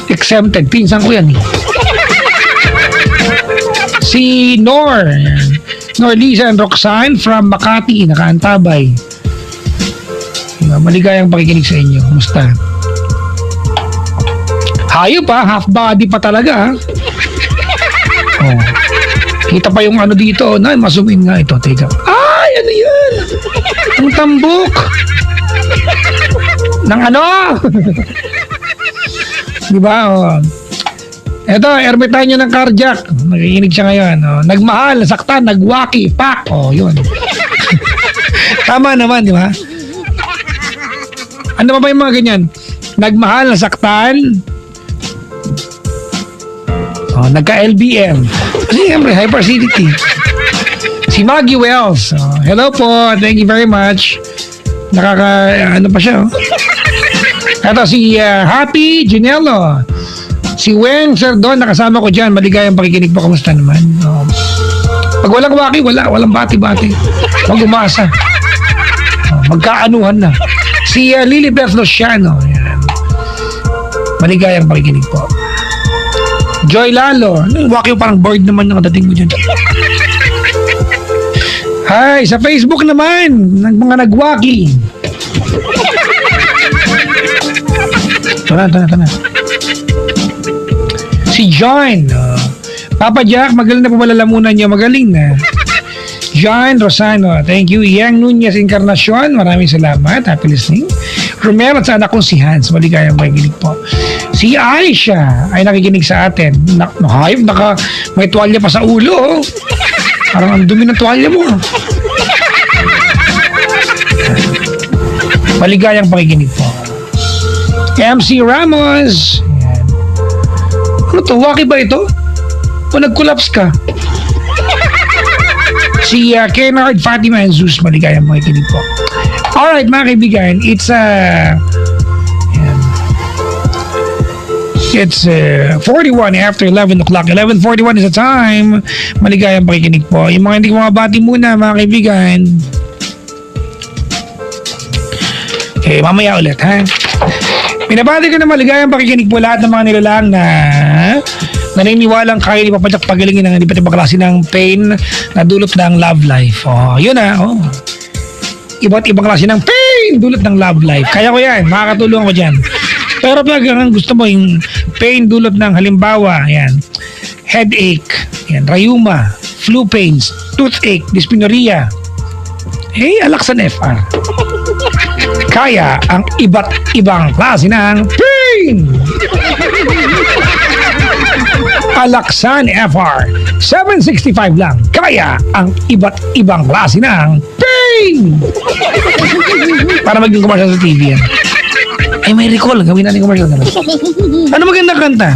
exempted, pinsan ko yan. Si Nor Lisa and Roxanne from Makati, nakaantabay. Maligayang pakikinig sa inyo, kumusta? Hayop pa, half body pa talaga, ha? Kita pa yung ano dito, ma-zoom in nga ito, teka. Ay, ano yan? Ang tambok ng ano? Diba? Eto, ermitanyo ng cardiac. Nakikinig siya ngayon. Nagmahal, nasaktan, nagwaki, pak. Yun. Tama naman, di ba? Ano pa yung mga ganyan? Nagmahal, nasaktan, nagka-LBM. Siyempre, hyperacidity. Si Maggie Wells. Hello po. Thank you very much. Ano pa siya? Ito si Happy Ginello. Si Wen Serdon, nakasama ko dyan. Maligayang pakikinig po. Kamusta naman? Pag walang waki, walang bati-bati. Huwag umasa. Magkaanuhan na. Si Lilibeth Luciano. Maligayang pakikinig po. Joy Lalo. Waki ko parang bored naman yung kadating mo dyan. Hi, sa Facebook naman, mga nagwaki. Ito na. Si John. Papa Jack, magaling na po malalamunan niyo. Magaling na. John Rosano, thank you. Yang Nunez Encarnacion, maraming salamat. Happy listening. Romero at sa anak kong si Hans, maligayang pakikinig po. Si Aisha ay nakikinig sa atin. Nakahayop, may tuwalya pa sa ulo. Parang ang dumi ng tuwalya mo. Maligayang pakikinig po. MC Ramos. Ayan. Ano to? Waki ba ito? O nag-collapse ka? Si Kennard Fatima and Zeus, maligayang pakikinig po. Alright mga kaibigan, it's it's 41 after 11 o'clock. 11:41 is the time. Maligayang pakikinig po. Yung mga hindi ko mabati muna mga kaibigan. Okay, mamaya ulit, ha? Pinabati ko na maligayang pakikinig po lahat ng mga nilalang na naniniwalang kaya ni Papa Jack pagalingin ng iba't ibang klase ng pain na dulot ng love life. Yun na, iba't ibang klase ng pain dulot ng love life. Kaya ko yan, makakatulong ko dyan. Pero pag gusto mo yung pain dulot ng halimbawa, yan, headache, yan, rayuma, flu pains, toothache, dysmenorrhea, Alaxan FR. Kaya ang iba't ibang klase ng pain. Alaxan FR, 765 lang. Kaya ang iba't ibang klase ng pain. Para maging commercial sa TV yan. May recall. Gawin natin commercial na. Ano magandang kanta?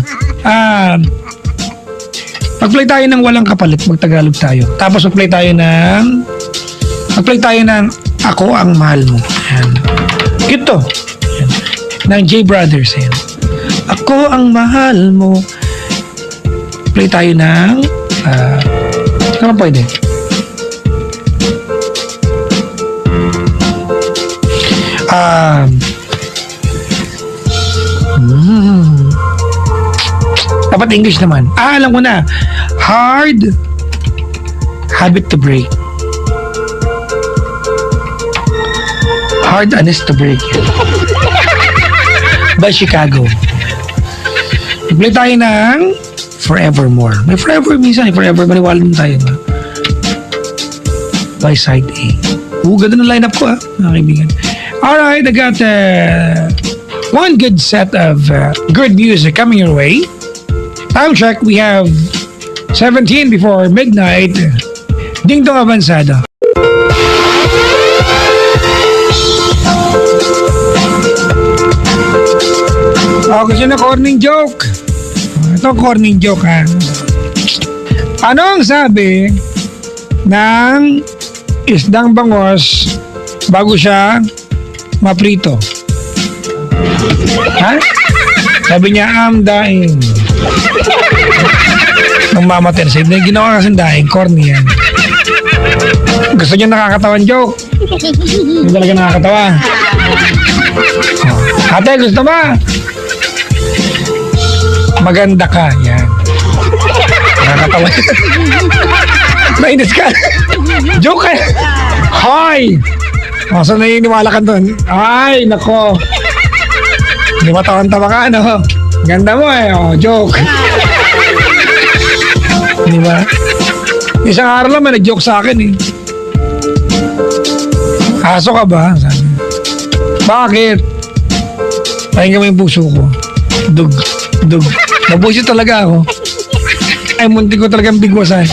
Mag-play tayo ng walang kapalit. Mag-Tagalog tayo. Tapos mag-play tayo ng Ako ang Mahal Mo. Yan. Cute to. Yan. Ng J Brothers. Yan. Ako ang mahal mo. Play tayo ng ano pwede? Dapat English naman. Alam ko na. Hard habit to break. Hard honest to break. By Chicago. Play tayo ng Forevermore. May forever minsan. Forever maniwala din tayo. By side A. Ganda ng lineup ko mga kaibigan. Alright, I got one good set of good music coming your way. Time check, we have 17 before midnight. Ding Dong Avanzado. Gusto na corning joke. Ito corning joke Ano ang sabi ng isdang bangos bago siya maprito? Sabi niya, I'm dying. Nung mamatay na siya, ginawa kasi dying, corny yan. Gusto niya nakakatawan joke? Hindi talaga nakakatawa. Ate, gusto ba? Maganda ka, yan. Nakakatawa. Nainis ka. Joke ka. Hoy! So naniniwala ka doon. Ay, nako. Hindi matawan-tawa ka, ano? Ganda mo joke. Di ba? Isang araw lang may nag-joke sa akin Aso ka ba? Sabi. Bakit? Pakinggan mo yung puso ko. Dug. Nabusit talaga ako. Ay, munti ko talagang bigwasan.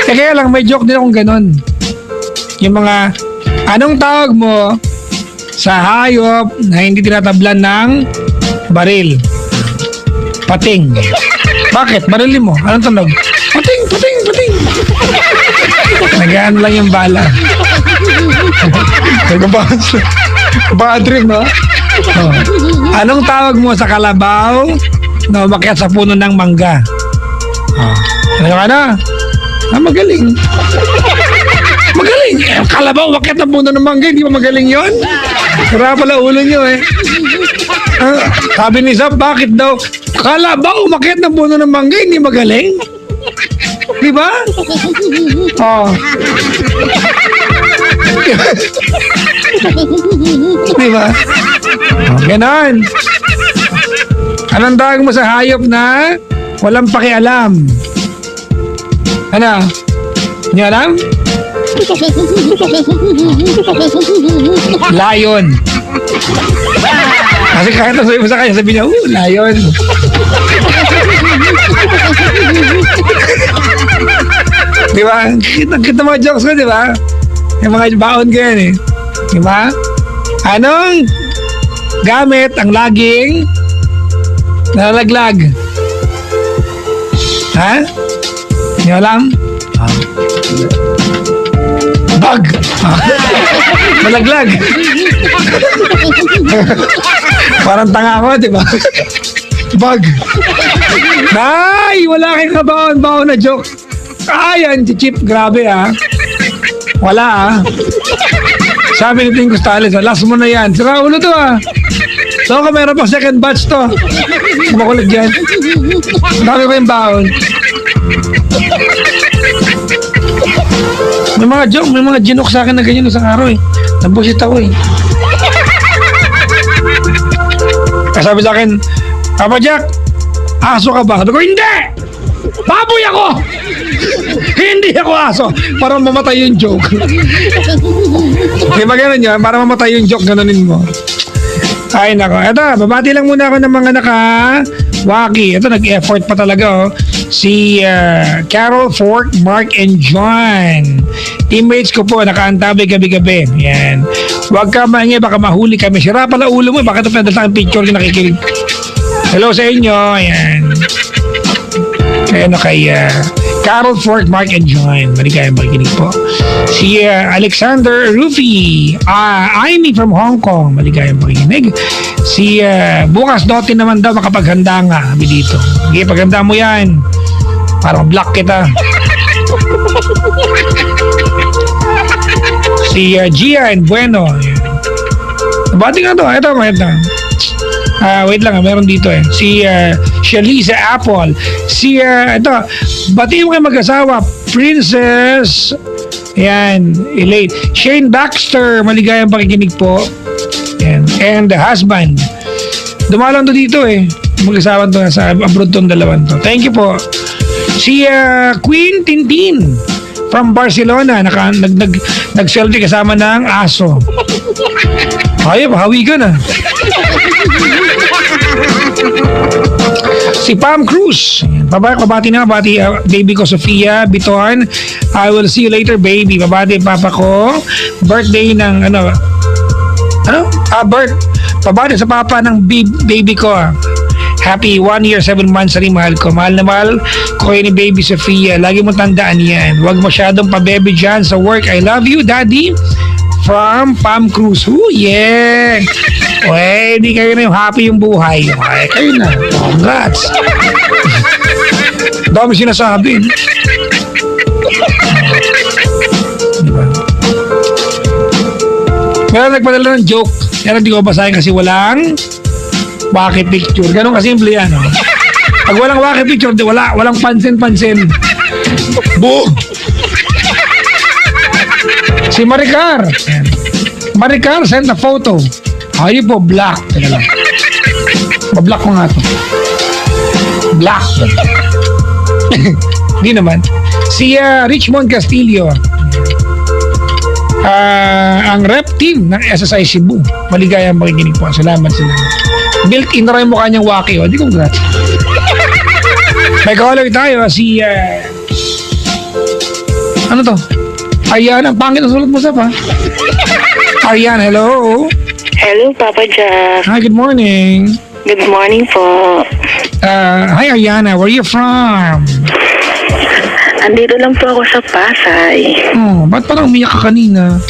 Kaya lang, may joke din akong ganon. Yung mga, anong tawag mo sa hayop na hindi tinatablan ng baril? Pating. Bakit? Barilin mo. Anong tunog? Pating. Nagaan lang yung bala. Bad trip, no? Anong tawag mo sa kalabaw na umakyat sa puno ng mangga? Ano ka na? Magaling. Magaling. Kalabaw, umakyat ng puno ng mangga. Hindi ba magaling yon? Kaya pala ulo nyo Sabi ni Zap, bakit daw? Kalabaw, umakyat ng puno ng mangga. Hindi magaling? Di ba? Di ba? Ganon. Anong tawag mo sa hayop na walang pakialam? Ano? Hindi alam? Lion. Kasi kahit nasabi mo sa kanya, sabi niya, lion. Di ba? Kita mga jokes ko, di ba? Yung mga baon ko yan Di ba? Anong gamit ang laging nalalaglag? Hindi alam? Bag! Malaglag! Parang tanga ako, di ba? Bag! Nay! Wala kang kabaon-baon na joke. Yan, si Chip, grabe Wala Sabi ni Ting Costales, last mo na yan. Sira ulo to So kung meron pang second batch to, kumakulit dyan. Dami ko yung baon. May mga joke, may mga ginok sa akin na ganyan isang araw Nabusit ako Kaya sabi sa akin, Papa Jack, aso ka ba? Sabi ko, hindi! Baboy ako! Hindi ako aso! Para mamatay yung joke. Di ba ganun yan? Para mamatay yung joke, ganunin mo. Ay nako, eto, babati lang muna ako ng mga naka-waki. Ito, nag-effort pa talaga Si Carol, Fork, Mark, and John. Teammates ko po, nakaantabay gabi-gabi. Yan. Huwag ka maingay, baka mahuli kami. Sira pala ulo mo, bakit ito pinadala ang picture yung nakikilig? Hello sa inyo. Yan. Kaya kay Carol, Fork, Mark, and John. Maligayang makikinig po. Si Alexander Rufy, Amy from Hong Kong. Maligayang makikinig. Si bukas dotin naman daw makapaghanda nga kami dito. Okay, paghanda mo yan. Parang block kita. Si Gian Bueno. Nabati nga to. Ito. Wait lang, meron dito eh. Si Shalisa Apple. Si, ito, batiin mo kayo mag-asawa. Princess. Ayan, Elaine. Shane Baxter, maligayang pakikinig po. Ayan. And the husband. Dumalang to dito eh. Mag-asawa to, sa abroad tong dalawan to. Thank you po. Si Queen Tintin from Barcelona. Nag-selfie kasama ng aso. Ayop, hawi ka na. Si Pam Cruz. Babati na, baby ko Sofia Biton. I will see you later, baby. Babati papa ko. Birthday ng babati sa papa ng baby ko. Happy 1 year, 7 months rin, mahal ko. Mahal na mahal ko kayo ni baby Sofia. Lagi mo tandaan yan. Huwag masyadong pabebe dyan sa work. I love you, daddy. From Pam Cruz. Yeah. Di kayo na yung happy yung buhay. Okay, kayo na. Congrats. Dami sinasabi. Diba? Meron nagpadala ng joke. Pero hindi ko basahin kasi walang waki picture. Ganun kasimple yan. Oh. Pag walang waki picture, walang pansin-pansin. Boom! Si Maricar. Maricar sent a photo. Ayun po, black. Teka lang. Ba-black ko nga to. Black. Hindi naman. Si Richmond Castillo. Ang rep team ng SSI Cebu. Maligayang makikinig po. Salamat. Built-in na rin mukha niyang waki. Di congrats. May caller tayo. Si ano to? Ariana, pangit ang sulat mo sa pa. Ariana, hello. Hello, Papa Jack. Hi, good morning. Good morning po. Hi, Ariana. Where are you from? Andito lang po ako sa Pasay. Oh, ba't parang umiyak ka kanina?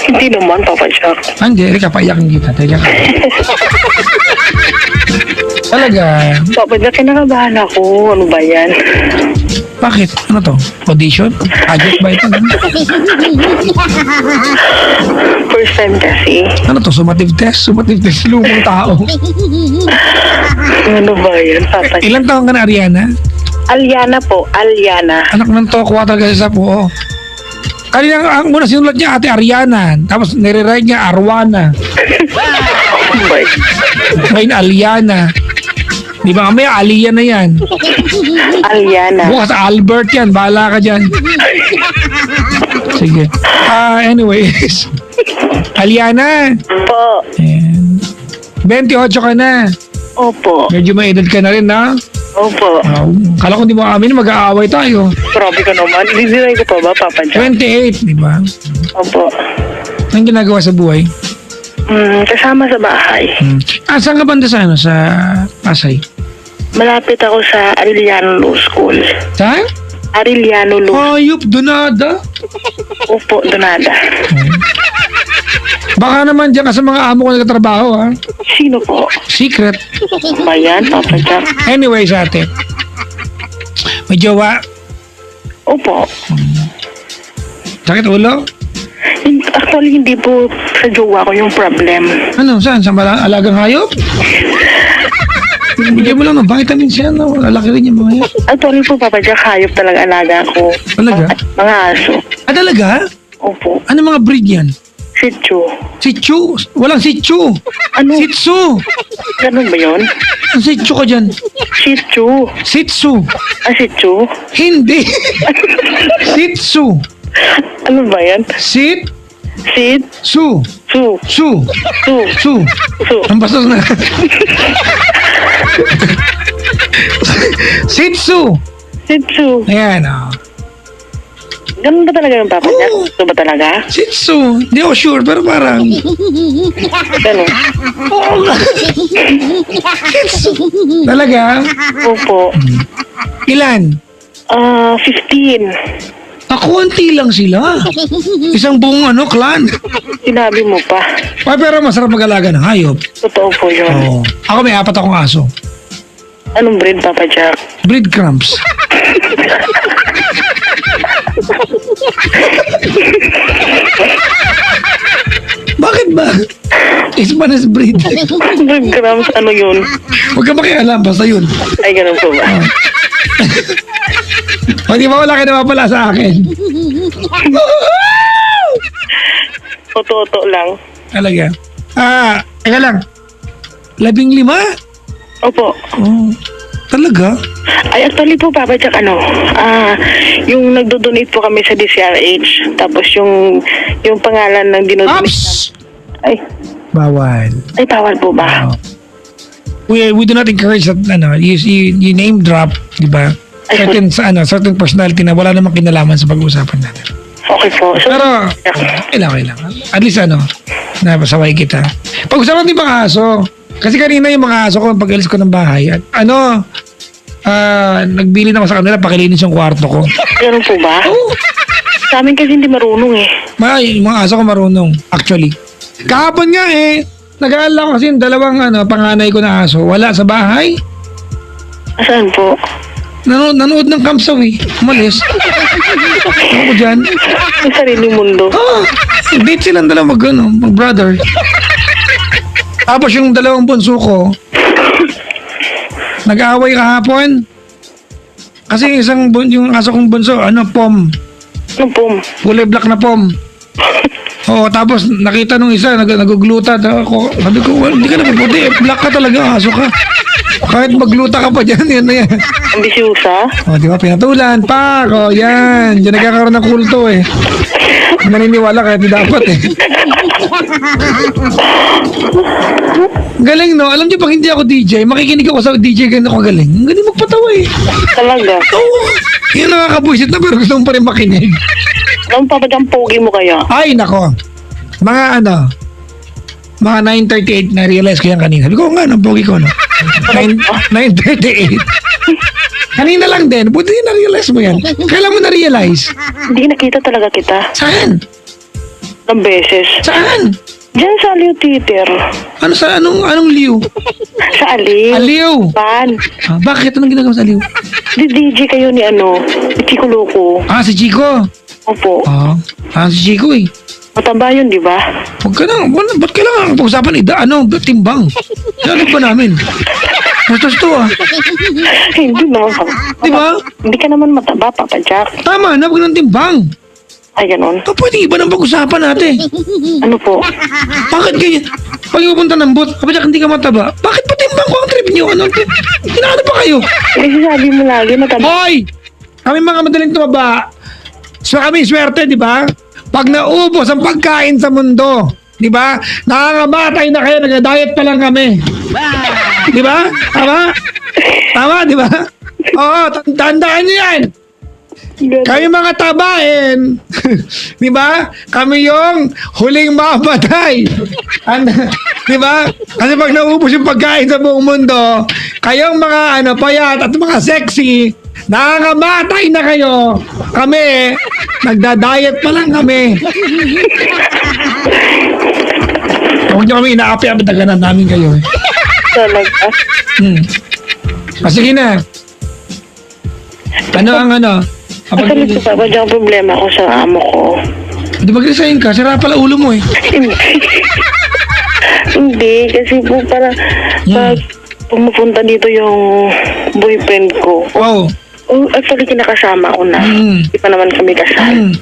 Hindi naman, Papa Jack. Hindi, Erika, paiyakin kita. Teka ka. Talaga? Papa Jack, kinakabahan ako. Ano ba yan? Bakit? Ano to? Audition? Adjust ba ito? First time kasi. Ano to? Summative test? Summative test. Lumang tao. Ano ba yan, Papa Jack? Ilang taon ka na, Ariana? Aliana po, Aliana. Anak ng tokwa talaga sa po. Kanina, ang muna sinulat niya, Ate Ariana. Tapos nire-write niya, Arwana. Ngayon, Aliana. Di ba kami, Aliyah na yan. Aliana. Bukas Albert yan, bahala ka dyan. Sige. Anyways. Aliana. Po. Ayan. 28 ka na. Opo. Medyo may edad ka na rin, ha? Opo. Kala ko di mo amin, mag-aaway tayo. Grabe ka naman. Diniray ko pa ba, Papa Jack? 28, di ba? Opo. Anong ginagawa sa buhay? Kasama sa bahay. Saan ka banda sa Pasay? Malapit ako sa Arellano Law School. Saan? Arellano Law. Ayup, Donada. Opo, Donada. Baka naman dyan ka sa mga amo ko nagtatrabaho, ha? Sino po? Secret. Ba yan, Papa Jack? Anyways, ate. May jowa? Opo. Sakit ulo? Actually, hindi po sa jowa ko yung problem. Ano, saan? Sa alagang hayop? Bigyan mo lang ng vitamin C, ano? Lalaki rin yung mga hayop. Actually po, Papa Jack, hayop talaga alaga ko. Talaga? Mga aso. Talaga? Opo. Ano mga breed yan? Shih Tzu. Shih Tzu? Walang Shih Tzu. Ano? Shih Tzu. Ganun ba yun? Ang Shih Tzu ka dyan. Shih Tzu. Shih Tzu. Shih Tzu? Hindi. Shih Tzu. Ano ba yan? Shih Tzu. Tzu. Tzu. Tzu. Tzu. Tzu. Ang bastos na. Shih Tzu. Shih Tzu. Ayan, oh. Ganun ba talaga yung Papa Jack? Oo. Ito ba talaga? Shih Tzu. Hindi ako sure, pero parang... Ganun. Shih Tzu. Talaga? Opo. Ilan? 15. Konti lang sila. Isang buong clan. Sinabi mo pa. Pero masarap mag-alaga ng hayop. Totoo po yun. Oo. Ako may 4 akong aso. Anong breed, Papa Jack? Breadcrumbs. Bakit ba? Spanish breed. 100 grams, ano yun? Huwag ka makialam, basta yun. Ay, ganun po ba? O di ba wala ka naman pala sa akin? Oto-oto lang. Talaga. Teka lang. 15? Opo. Oh, talaga? Ay, actually po, Papa Jack, yung nagdo-donate po kami sa DCRH. Tapos yung pangalan ng dinodonate. Ops! Ay, Bawal. bawal po ba? Oh. We do not encourage that, you name drop, di ba? Certain personality na wala namang kinalaman sa pag-uusapan natin. Okay po. So, Pero, kailangan. At least napasaway kita. Pag-usapan din mga aso. Kasi kanina yung mga aso ko, pag-alis ko ng bahay, at nagbilin ako sa kanila, pakilinis yung kwarto ko. ganun po ba? Oo. Sa amin kasi hindi marunong eh. Yung mga aso ko marunong, actually. Kahapon nga nag-aalala ko kasi yung dalawang panganay ko na aso, wala sa bahay. Saan po? Nanood ng Kamsaw umalis. Ako dyan. Ang sariling mundo. Date silang dalawa mag-brother. Tapos yung dalawang bunso ko, nag-aaway kahapon. Kasi yung aso kong bunso, pom. Ano po? Kulay black na pom. Tapos nakita nung isa, nagugluta. Sabi ko, hindi ka na puputi. Black ka talaga, aso ka. Kahit magluta ka pa dyan, yan na yan. Ambisyosa? Di ba, pinatulan, pak, yan. Diyan nagkakaroon ng kulto Naniniwala kahit di dapat Galing, no? Alam niyo, pag hindi ako DJ, makikinig ako sa DJ, ganito ko galing. Ang galing magpatawa Talaga? Oo. Yan nakakabuisit na, pero gusto mo pa rin makinig. Anong papadang pogi mo kaya? Ay, nako. Mga 9:38 na-realize ko yan kanina. Sabi ko, nga, ang pogi ko, 9:38. Kanina lang din. Buti na-realize mo yan. Kailan mo na-realize? Hindi nakita talaga kita. Saan? Ng beses. Saan? Diyan sa Aliw Theater. Anong liw? Sa Aliw. Aliw. Pan. Bakit? Anong ginagawa sa liw? Di DJ kayo ni ni Chico Loco. Si Chico. Opo. Si Chico Mataba yun, di ba? Huwag ka na. Ba't kailangan pag-usapan timbang? Ano ba namin? Bastos to Hindi naman. Di ba? Hindi ka naman mataba, Papa Jack. Tama na, huwag ng timbang. Ay, ganun. Pwede iba ng pag-usapan natin. Ano po? Bakit ganyan? Pag ipupunta ng bot, Papa Jack, hindi ka mataba. Bakit pa timbang ko ang trip niyo? Inaano pa kayo? Kasi sabi mo lagi mataba. Hoy! Kami mga madaling tumaba. So kami swerte, di ba? Pag naubos ang pagkain sa mundo, di ba? Nangangamatay na kayo, nag-diet pa lang kami. Di ba? Tama? Tama, di ba? Oo, tandaan niyo yan. Kami mga tabain, di ba? Kami yung huling mapatay. Di ba? Kasi pag naubos yung pagkain sa buong mundo, kayong mga payat at mga sexy, nangangamatay na kayo. Kami, nagda-diet pa lang kami. Huwag niyo kami inaapi-api, daganan namin kayo Talaga? Sige na. Actually, ito Papa Jack, problema ko sa amo ko. Di mag-resign ka? Sira pala ulo mo Hindi, kasi po para pag pumupunta dito yung boyfriend ko. Wow. Actually, kinakasama ko na. Hindi pa naman kami kasal.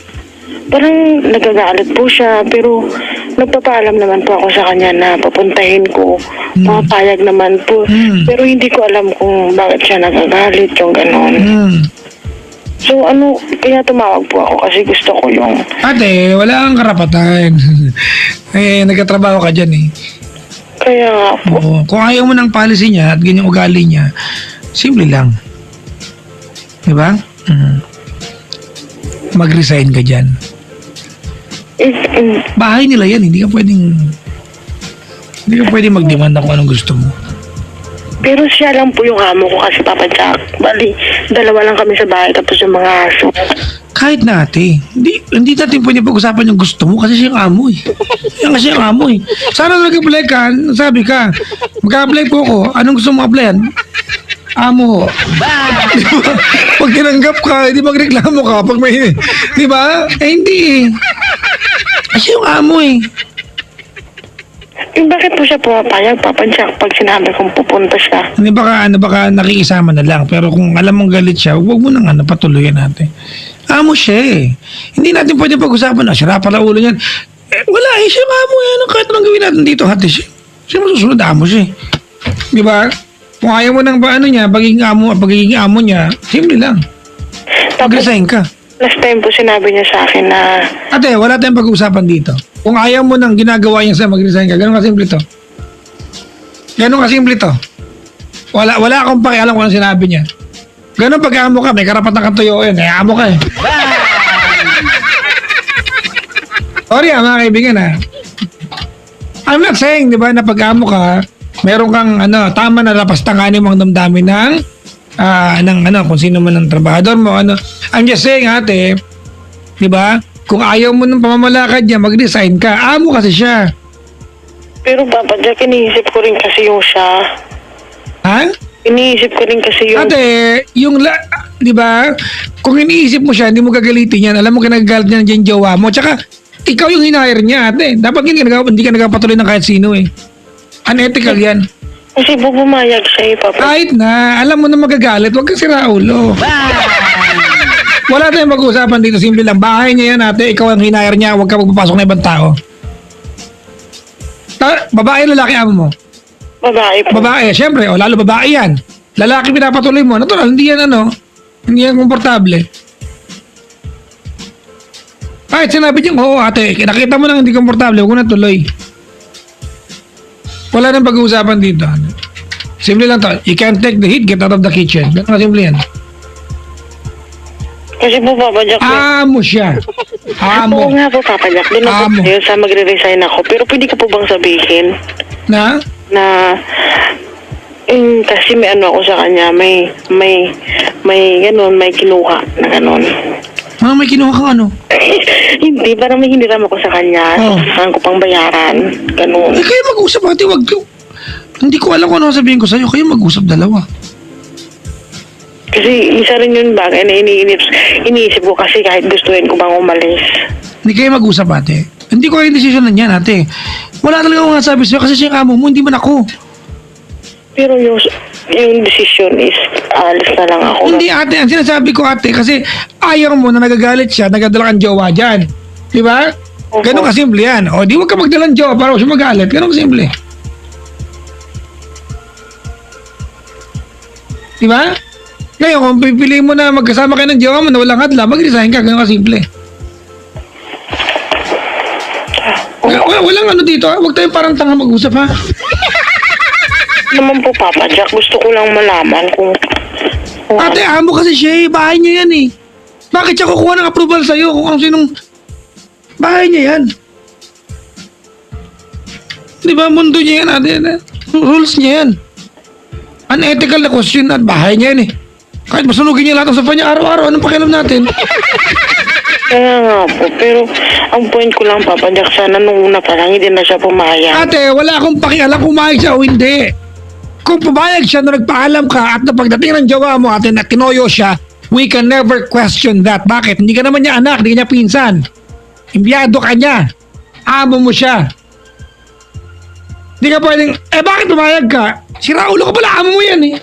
Parang nagagalit po siya, pero nagpapaalam naman po ako sa kanya na papuntahin ko. Mapayag naman po. Pero hindi ko alam kung bakit siya nagagalit, yung gano'n. So kaya tumawag po ako kasi gusto ko yung... Ate, wala kang karapatan. Nagkatrabaho ka dyan Kaya nga po. Oo. Kung ayaw mo ng policy niya at ganyang ugali niya, simple lang. Diba? Mag-resign ka dyan. Bahay nila yan, hindi ka pwedeng mag-demand kung anong gusto mo. Pero siya lang po yung amo ko kasi Papa Jack. Bali, dalawa lang kami sa bahay tapos yung mga aso. Kahit na ate, hindi natin pwede pag-usapan yung gusto mo kasi siya yung amo Yan kasi yung amo Sana nag-apply ka, sabi ka, mag-apply po ako, anong gusto mo applyan? Amo. Pag tinanggap ka, hindi magreklamo ka pag may, di ba? Hindi Kasi yung amo Bakit po siya pumapayag, Papa Jack, pag sinabi kong pupunta siya? Hindi baka nakikisama na lang. Pero kung alam mong galit siya, huwag mo nang patuloyan natin. Amo siya eh. Hindi natin pwede pag-usapan na, sira pala ulo niyan. Wala eh, siya amo yan. Kahit anong gawin natin dito, hati siya. Siya masusunod, amo siya. Di ba? Kung ayaw mo ng pagiging amo niya, simple lang. Mag-resign ka. Last time po sinabi niya sa akin na... Ate, wala tayong pag-uusapan dito. Kung ayaw mo nang ginagawa niya sa mag-resign ka, ganun kasimple to. Ganun kasimple to. Wala akong pakialam kung anong sinabi niya. Ganun pag-amo ka, may karapatan kang tuyuin. Amo ka eh. Sorry mga kaibigan I'm not saying, di ba, na pag-amo ka, meron kang tama na lapastanganin mo ang damdamin ng kung sino man ang trabahador mo. I'm just saying, ate, di ba? Kung ayaw mo ng pamamalakad niya, mag-resign ka. Amo kasi siya. Pero Papa Jack, iniisip ko rin kasi yung siya. Ha? Iniisip ko rin kasi yung... Ate, di ba? Kung iniisip mo siya, hindi mo gagalitin yan. Alam mo, kinagagalit niya ng jowa mo. Tsaka, ikaw yung hinahire niya, ate. Dapat hindi ka nagpapatuloy ng kahit sino eh. Unethical yan. Kasi pumayag siya eh, Papa. Kahit na, alam mo na magagalit, huwag kang sira ulo. Wala tayong mag-uusapan dito, simple lang. Bahay niya yan, ate. Ikaw ang hinahire niya, huwag ka magpapasok na ibang tao. Babae, lalaki, amo mo? Babae po. Babae, syempre, lalo babae yan. Lalaki pinapatuloy mo. Natural, hindi yan komportable. Kahit sinabi niya, oo ate, nakita mo nang hindi komportable, huwag ko na tuloy. Wala nang pag-uusapan dito. Simple lang to. You can't take the heat, get out of the kitchen. Ganun ka simple yan. Kasi po, Papa Jack, Amo siya. Oo Amo. nga po, Papa Jack. Doon ako Amo. kayo sa magre-resign ako. Pero pwede ka po bang sabihin Na? kasi may ako sa kanya, may ganon, may kinuha na ganon. May kinuha kang Hindi, parang may hiniram ako sa kanya. Oh. Saan ko pang bayaran. Ganon. Kayo mag-usap ate, wag ko. Hindi ko alam kung ano sabihin ko sa'yo. Kayo mag-usap dalawa. Kasi isa rin yun bagay na iniisip ko kasi kahit gustuin ko bang umalis. Hindi kayo mag-usap ate. Hindi ko yung desisyon na yan ate. Wala talaga akong nasabi sa'yo kasi siya yung amo mo, hindi man ako. Pero yung decision is alis na lang ako. Hindi ate, ang sinasabi ko ate kasi ayaw mo na nagagalit siya, nagadala kang jowa dyan. Di ba? Ganun kasimple yan. O di wag ka magdalang jowa para siya magalit. Ganun kasimple. Di ba? Ngayon, kung pipiliin mo na magkasama kayo ng jowa mo na walang hadla, mag-resign ka. Ganun kasimple. Walang dito ha. Huwag tayong parang tanga mag-usap ha. Naman po, Papa Jack, gusto ko lang malaman kung Ate, amo kasi siya eh. Bahay niya yan eh. Bakit siya kukuha ng approval sa'yo kung anong sinong... Bahay niya yan. Di ba, mundo niya yan ate. Rules niya yan. Unethical na question at bahay niya yan eh. Kahit masunugin niya lahat ng sofa niya araw-araw, anong pakialam natin? Kaya nga po, pero ang point ko lang, Papa Jack, sana nung una pa lang, hindi na siya pumayag. Ate, wala akong pakialam kung pumayag siya o hindi. Kung pumayag siya na nagpaalam ka at na pagdating ng jowa mo ate na tinoyo siya, we can never question that. Bakit? Hindi ka naman niya anak, hindi ka niya pinsan. Empleyado ka niya. Amo mo siya. Hindi ka pwedeng, bakit pumayag ka? Si Raulo ka pala, amo mo yan eh.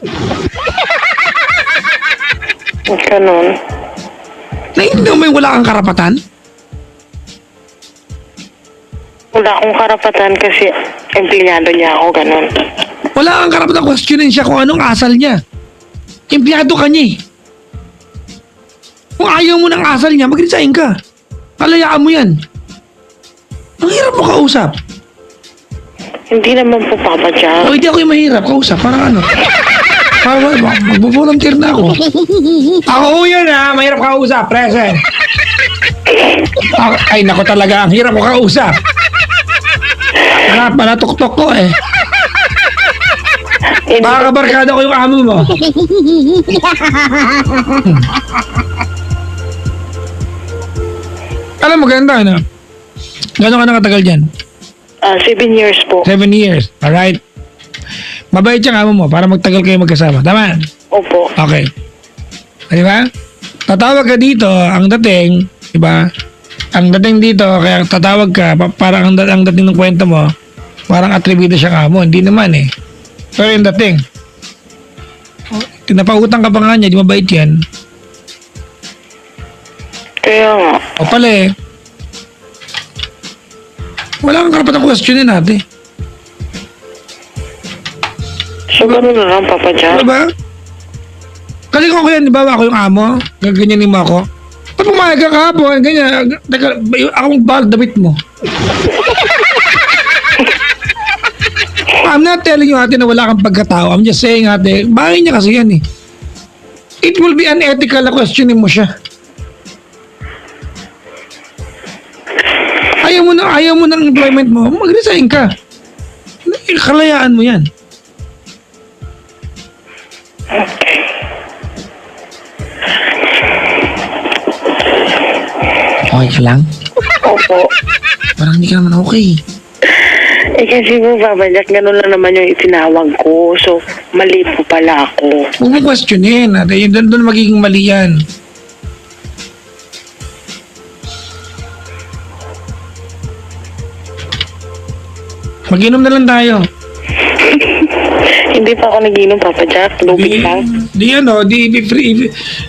Ganon. Naiintindihan mo yung wala kang karapatan? Wala akong karapatan kasi empleyado niya ako, ganon. Wala kang karapatan questionin siya kung anong asal niya. Empleyado ka niya eh. Kung ayaw mo ng asal niya, mag-resign ka. Palayaan mo yan. Ang hirap mo kausap. Hindi naman po, Papa Jack. O hindi ako yung mahirap kausap. Parang magbo-volunteer na ako. Ako yun ha, mahirap kausap. Present. Ay nako talaga, ang hirap ko kausap. Panatuktok ko eh. Baka kabarkada ko yung amo mo. Alam mo, ganda ano? Gano'n ka nakatagal dyan? 7 years po. 7 years. Alright. Mabait siyang amo mo para magtagal kayo magkasama. Tama? Opo. Okay. Di ba? Tatawag ka dito, ang dating, di ba? Ang dating dito, kaya tatawag ka, parang ang dating ng kwento mo, Parang atribida siya ka mo. Hindi naman eh. Pero yung dating. Tinapautang ka pa nga niya, di mabait yan. Kaya nga. O pala eh. Wala kang karapatang questionin natin. So, gano'n na lang, Papa Jack. Ano ba? Kasi kung ako yan, di ba ako yung amo? Gaganyanin mo ako? Ba't pumayag ka kahapon? Ganyan. Teka, akong bald damit mo. I'm not telling you ate na wala kang pagkatao. I'm just saying ate, bahay niya kasi yan eh. It will be unethical na questionin mo siya. Ayaw mo ng employment mo, mag-resign ka. Kalayaan mo yan. Okay ka lang? Opo. Parang hindi ka naman okay. Eh kasi po, Papa Jack, gano'n lang naman yung itinawag ko. So, mali po pala ako. Huwag mo questionin ate, yun doon magiging mali yan. Mag-inom na lang tayo. Hindi pa ako nag-inom, Papa Jack. Lubig lang.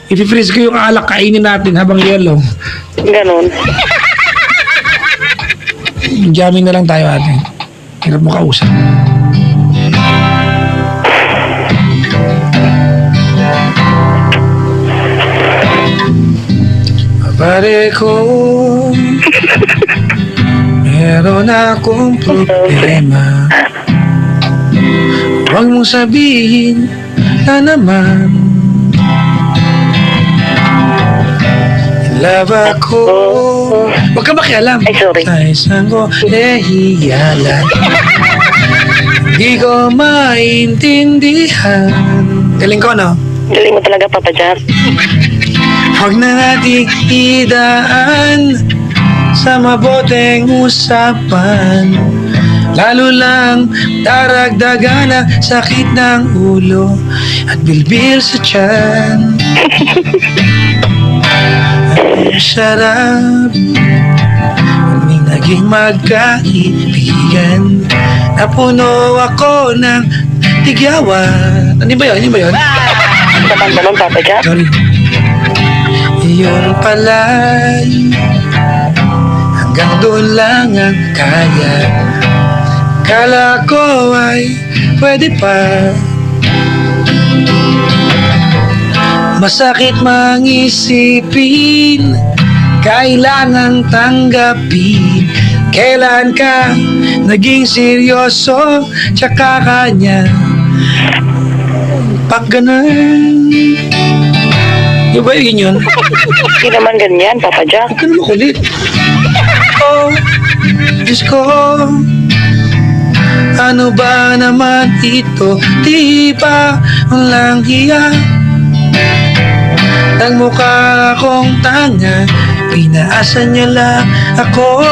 I-freeze ko yung alak, kainin natin habang yellow. Ganon. Jamming na lang tayo ate. Hirap mo kausap. Pare ko, meron akong problema. Huwag mong sabihin na naman in love ako. Huwag ka makialam. Ay, sorry. Sa isang ko nahihiyalan. Di ko maintindihan. Galing ko, no? Galing mo talaga, Papa Jack. Huwag na nating idaan sa maboteng usapan. Lalo lang daragdagan ang sakit ng ulo at bilbil sa tiyan. Ang sarap aming naging magkaibigan. Napuno ako ng tigawan. Ano ba yun? Ano ba yun? Naman naman, Papa Jack. Sorry. Iyon pala'y hanggang doon lang ang kaya. Kala ko ay pwede pa. Masakit mang isipin, kailangang tanggapin. Kailan ka naging seryoso, tsaka kanya pag ganun. Di ba yun yun? Hindi naman ganyan, Papa Jack. Huwag ka naman kulit. Oh, Diyos ko, ano ba naman ito? Di ba walang hiya? Nagmukha akong tanga, pinaasa niya lang ako.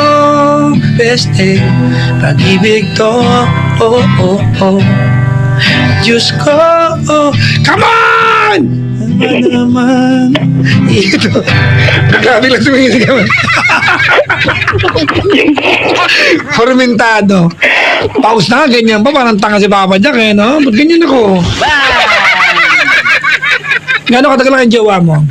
Beste, pag-ibig to, oh, oh, oh. Diyos ko, oh, come on! Ano naman ito? Grabe lang sumisig naman. Fermentado. Paus na, ganyan pa. Parang tanga si Papa Jack eh, no? Ba't ganyan ako? Gano'ng katagal lang ang jowa mo?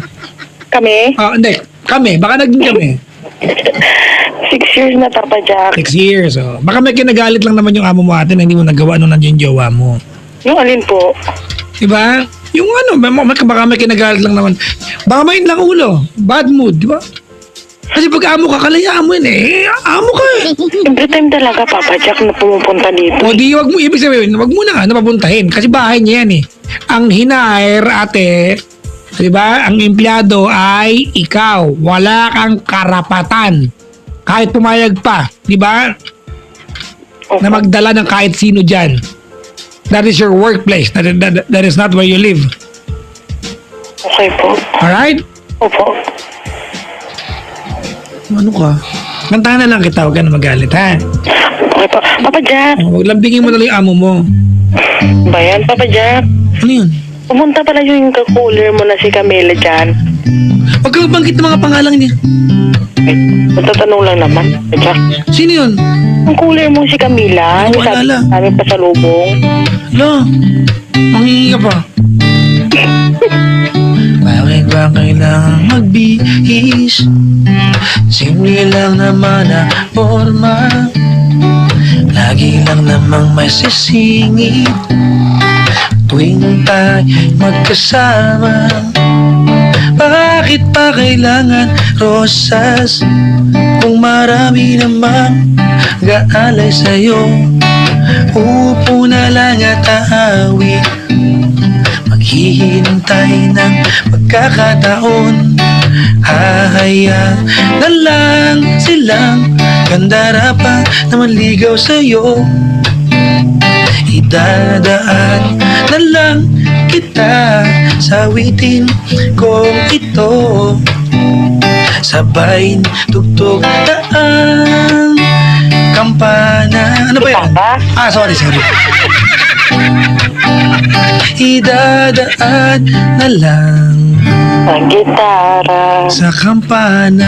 Kami? Hindi. Kami. Baka naging kami. 6 years na, Papa Jack. 6 years, oh. Baka may kinagalit lang naman yung amo mo ate na hindi mo nagawa nung nandiyan yung jowa mo. Yung alin po? Diba? Yung ano, baka may kinagalit lang naman. Baka may lang ulo. Bad mood, diba? Kasi pag amo ka, kalayaan mo yun eh. Amo ka eh. Every time talaga, Papa Jack, na pumupunta dito. O di, wag mo, ibig sabihin, wag mo na nga napapuntahin. Kasi bahay niya yan eh. Ang hinair, ate, diba? Ang empleyado ay ikaw. Wala kang karapatan. Kahit pumayag pa, diba? Na magdala ng kahit sino dyan. That is your workplace. That is not where you live. Okay po. Alright? Opo. Ano ka? Kantahan na lang kita, huwag ka na magalit, ha? Okay po. Papa Jack. Huwag lambingin mo na lang yung amo mo. Bayan, Papa Jack. Ano yun? Pumunta pala yung cooler mo na si Camila dyan. Huwag kang banggit ng mga pangalan niya. Ay, natatanong lang naman. Jack, Sino yun? ang cooler mong si Camila, Hindi ko yung sabi maalala. namin pa sa lubong. Hala, manghingi ka pa. Bakit ba kailangan magbihis? Simple lang naman na forma. Lagi lang namang masisingit tuwing tayo magkasama. Bakit pa kailangan rosas kung marami namang gaalay sa'yo? Upo na lang at aawit, maghihintay ng pagkakataon. Hahayaan na lang silang gandara pa na maligaw sa'yo. Idadaan na lang kita sa awitin kong ito. Sabay tugtog na ang kampana. Ano ba yan? Sorry. Idadaan na lang Ang gitara. sa kampana.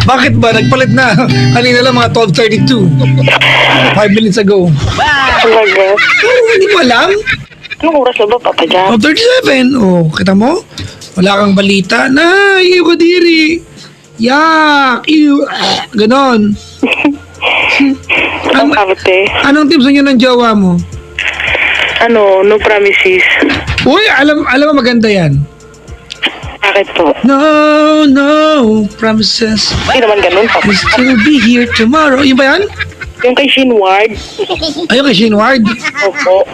Bakit ba? Nagpalit na. Kanina lang mga 12:32. 5 minutes ago. Talaga. Hindi mo alam? Anong oras na ba, Papa Jack? 12:37. Kita mo? Wala kang balita. Na, iyo ka diri. Yak! Iyo. Ganon. Ang arte. Anong tips niyo ng jowa mo? Ano, no promises. Uy, alam mo maganda yan. Bakit po? No promises. Hindi naman ganun, Papa. We'll still be here tomorrow. Yun ba yan? Yung kay Shinward. Ayun kay Shinward. Opo.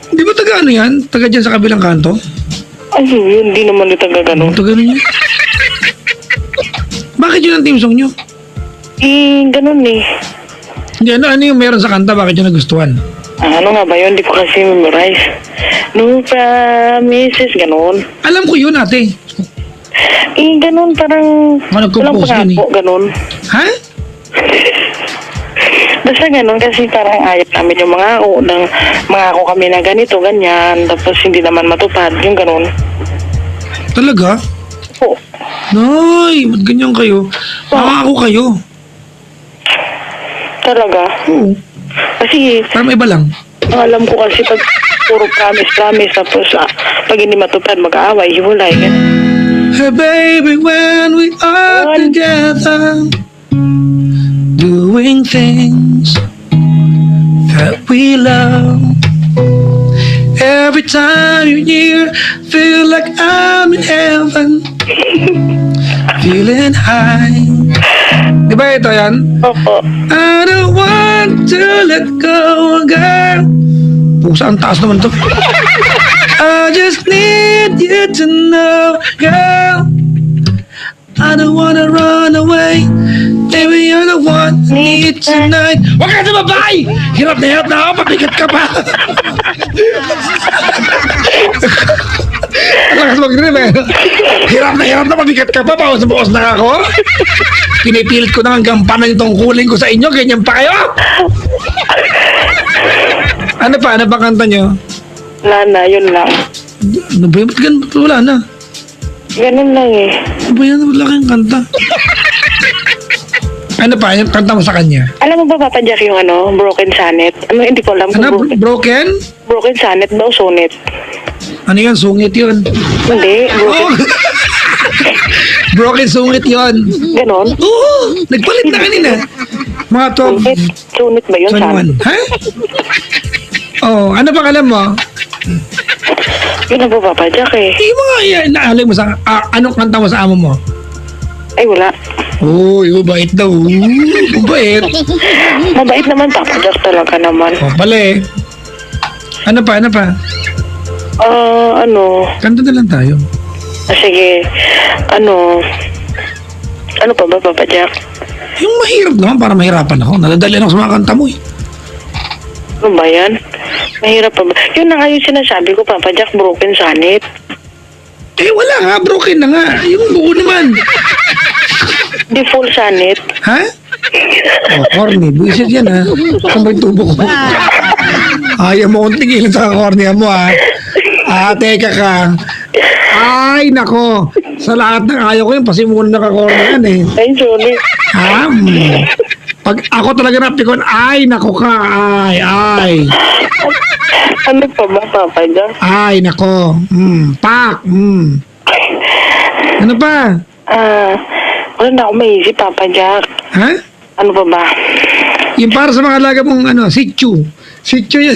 Di ba taga ano yan? Taga dyan sa kabilang kanto? Ano yun? Hindi naman ito ganun. Taga ano yan? Bakit yun ang team song nyo? Ganun eh. Hindi, ano yung meron sa kanta? Bakit yun nagustuhan? Ano nga ba yun? Hindi ko kasi memorize. No promises, ganun. Alam ko yun, ate. Ganun, parang... Mga nag-compose yun eh. pangako, ganun. Ha? Basta ganun kasi parang ayaw namin yung mangako kami na ganito, ganyan. Tapos hindi naman matupad, yung ganun. Talaga? Po. Nay, ba't ganyan kayo? Ako kayo. Talaga. Oo. Kasi Para may iba lang. ang alam ko kasi pag puro promise, tapos pag hindi matupad, mag-aaway, hiwalay. Ganun. Hey baby, when we are together, doing things that we love. Every time you're near, feel like I'm in heaven. Feeling high. Di ba ito yan? Opo. I don't want to let go, girl. Pusa, ang taas naman to. I just need you to know, girl. I don't wanna run away. Baby, you're the one I need tonight. Huwag ka sumabay! Hirap na ako, pabigat ka pa. Ang lakas mag-rim eh. Hirap na pabigat ka pa, paus na ako. Pinipilit ko na hanggang panan itong kuling ko sa inyo, ganyan pa kayo? Ano ba kanta nyo? Wala na, yun lang. Ano ba yun? Ba't ganun? Wala na. Ganun lang eh. Ano ba yan? Wala kang kanta. Ano pa? Yung kanta mo sa kanya? Alam mo ba, Papa Jack, yung Broken Sonnet? Hindi ko alam kung Ano? Broken? Broken Sonnet ba o Sonnet? Ano yun? Sungit yun. Hindi, broken. Oh! Broken sungit yun. Ganon. Oo! Nagpalit na kanina. Mga Sonnet. Sonnet ba yun? 21. Ha? Oh, ano pa alam mo? Yun na po, Papa Jack eh. Yung mga naalala mo sa... anong kanta mo sa amo mo? Ay, wala. Oh, yung mabait daw. Mabait. Mabait naman, Papa Jack talaga naman. Oh, pala eh. Ano pa? Kanta na lang tayo. Sige. Ano pa ba, Papa Jack? Yung mahirap naman para mahirapan ako. Nadadali ako sa mga kanta mo eh. Ano ba yan? Mahirap pa ba? Yun na nga yung sinasabi ko, Papa Jack, Broken Sonnet. Eh wala nga, broken na nga. Yung buo naman. Di full sonnet. Ha? Oh, corny. Buisit yan ha. Saan ba yung tubo ko? Ayaw mo kong tigilan sa corny mo ha. Teka ka. Ay, nako. Sa lahat ng ayaw ko yun, pasimulan nakakorna yan eh. Ay, sorry. Ha? Pag ako talaga napikon, ay, nako ka. Ay. Ano pa ba, Papa Jack? Ay, nako. Pak. Ano pa? Wala na ako maisip, Papa Jack. Ha? Ano pa ba? Yung para sa mga alaga mong sitchu. Sitchu yan.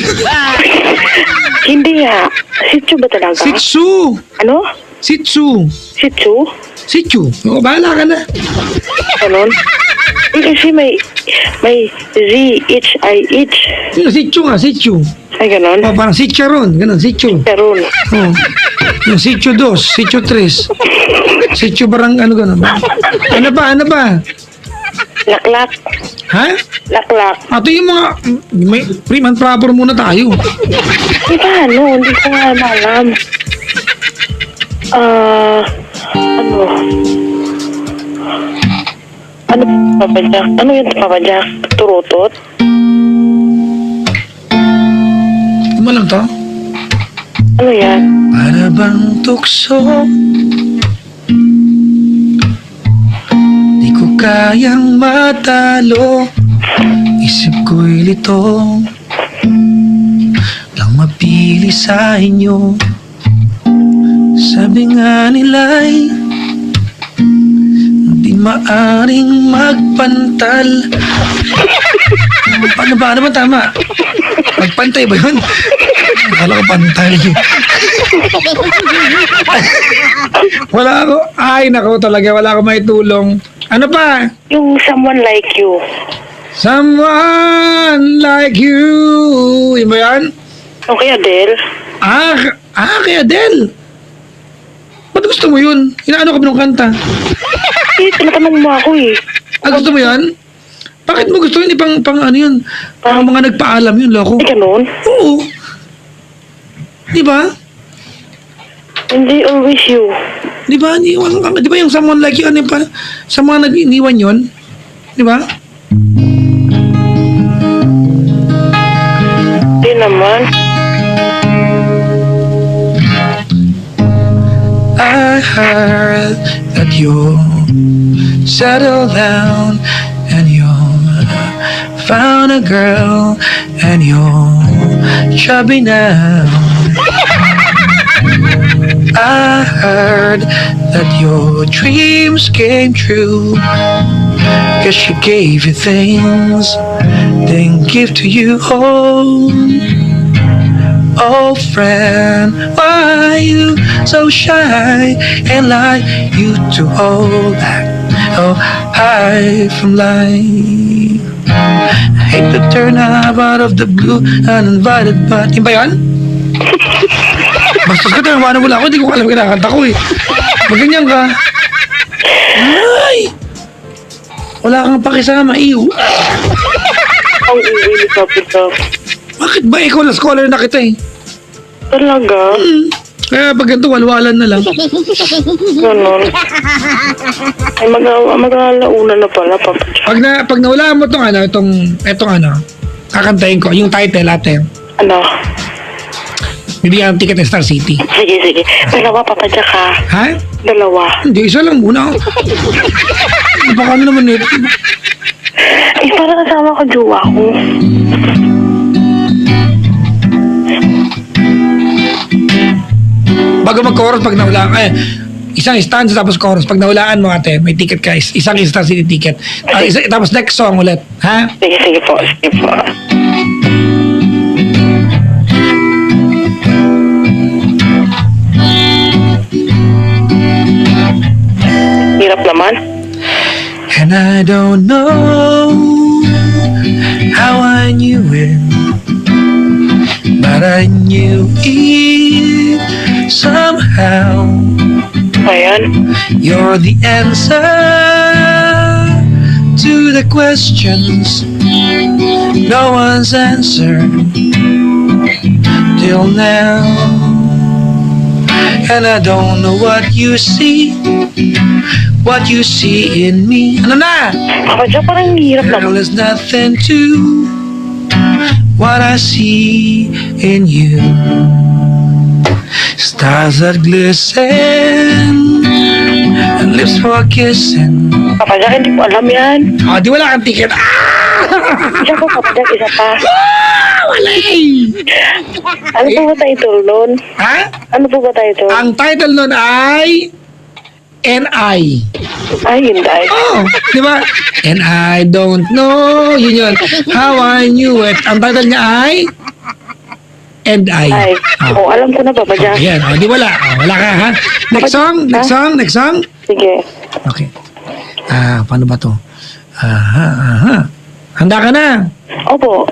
Hindi nga. Sitsu ba talaga? Sitsu. Ano? Sitsu. Sitsu? Sitchu. O, bahala ka na. Ganon? Kasi may Z-H-I-H. Yung sitchu nga, sitchu. Ay, ganon? O, parang sitcharon. Ganun, sitchu. Meron. Oh. Yung sitio 2, sitio 3. Sitio barang ganun. Ano ba? Laklak. Ha? Laklak. Ato yung mga may prim and proper muna tayo. Di ba ano? Hindi ko nga alam. Ano? Ano, Papa Jack? Ano yun, Papa Jack? Turutot? Ano mo lang to? Ano yan? Para bang tukso, di ko kayang matalo. Isip ko'y lito lang mapili sa inyo. Sabi nga nila'y di maaring magpantal. Paano ba tama? Magpantay ba yun? Akala ko pantay. Wala ako. Ay, nako talaga. Wala ako may tulong. Ano pa? Yung someone like you. Someone like you. Yun ba yan? Okay, Adele. Kay Adele. Ba't gusto mo yun? Inaano ka ba ng kanta? Tinatanong mo ako eh. Gusto mo yan? Bakit mo gusto yun? Pang ano yun? Pang mga nagpaalam yun, loko. Ay, ganon? Oo. Di ba? Hindi always you. Di ba? Di ba yung someone like you, ano pa? Sa mga nag-iniwan yun? Di ba? Hindi naman. I heard that you settled down and you found a girl and you're chubby now. I heard that your dreams came true, 'cause she gave you things, didn't give to you all. Oh friend, why you so shy and like you to hold back? Oh, hide from life. I hate to turn up out of the blue uninvited, but... Yun ba yan? Bastos ka tayo, wala ako, hindi ko alam kinakanta ko eh. Maganyan ka. Ay! Wala kang pakisama, iyo. Ang ingay Papa Jack. Bakit ba ikaw na scholar na kita eh? Talaga? Kaya pag ganito, walwalan na lang. Ganon. Ay, mag-alauna na pala, Papa Jack. Pag nawalaan mo itong kakantahin ko, yung title natin, Ano? bibigyan ng ticket ng Star City. Sige. Dalawa, Papa Jack, ha? Ha? Dalawa. Hindi, isa lang muna. Baka ano naman ito. Ay, parang kasama ko jowa ko. Bago mag-chorus, pag nawalaan, isang stanza tapos chorus. Pag nawalaan mo ate, may ticket ka, isang Star City ticket. Tapos next song ulit. Ha? Sige po. Hirap naman. And I don't know how I knew it, but I knew it somehow. Ayan. You're the answer to the questions no one's answered till now. And I don't know what you see in me. Ano na? Papa Jack, parang hirap Girl, naman. there's nothing to what I see in you. stars that glisten, and lips for kissing. Papa Jack, hindi ko alam yan. Di wala kang ticket. Isa po, Papa Jack, isa pa. Wala Ano po ba title nun? Ha? Ano po ba title? Ang title nun ay N.I. Ay, hindi. Oh, di ba? And I don't know. Yun. How I knew it. Ang title niya ay And I. Ay, alam ko na, Papa Jack. Ayan, di wala. Wala ka, ha? Next song. Sige. Okay. Paano ba to? Handa ka na. Opo.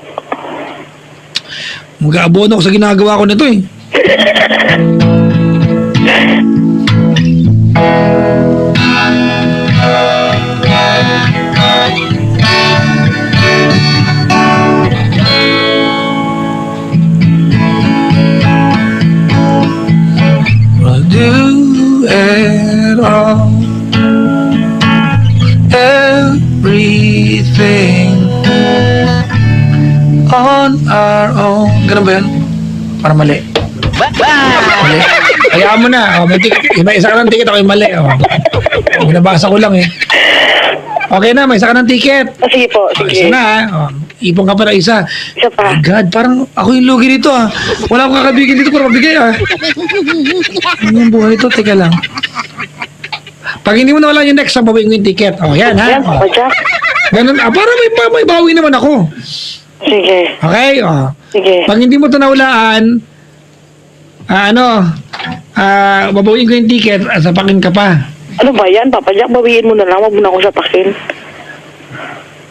Mag-aabono ako sa ginagawa ko nito eh. We'll do it all, everything on our own. Ganun ba yan? Para mali. Mali. Hayaan mo na. May isa ka ng ticket. Ako yung mali. Binabasa ko lang eh. Okay na, may isa ka ng ticket. Sige po, sige. Isa na ha. Ipon ka pa na isa. Isa pa. My God, parang ako yung lugi dito ah. Wala akong kakabigin dito para mabigay ah. Ano yung buhay ito? Teka lang. Pag hindi mo nawala yung next, sababayin ko yung ticket. Yan ha. Yan, Papa Jack. Ganun. Para may bawi naman ako. Sige. Okay? Sige. Pag hindi mo ito nawalaan, babawiin ko yung ticket at sapakin ka pa. Ano ba yan, Papa Jack? Bawiin mo na lang. Wag mo na ako sapakin.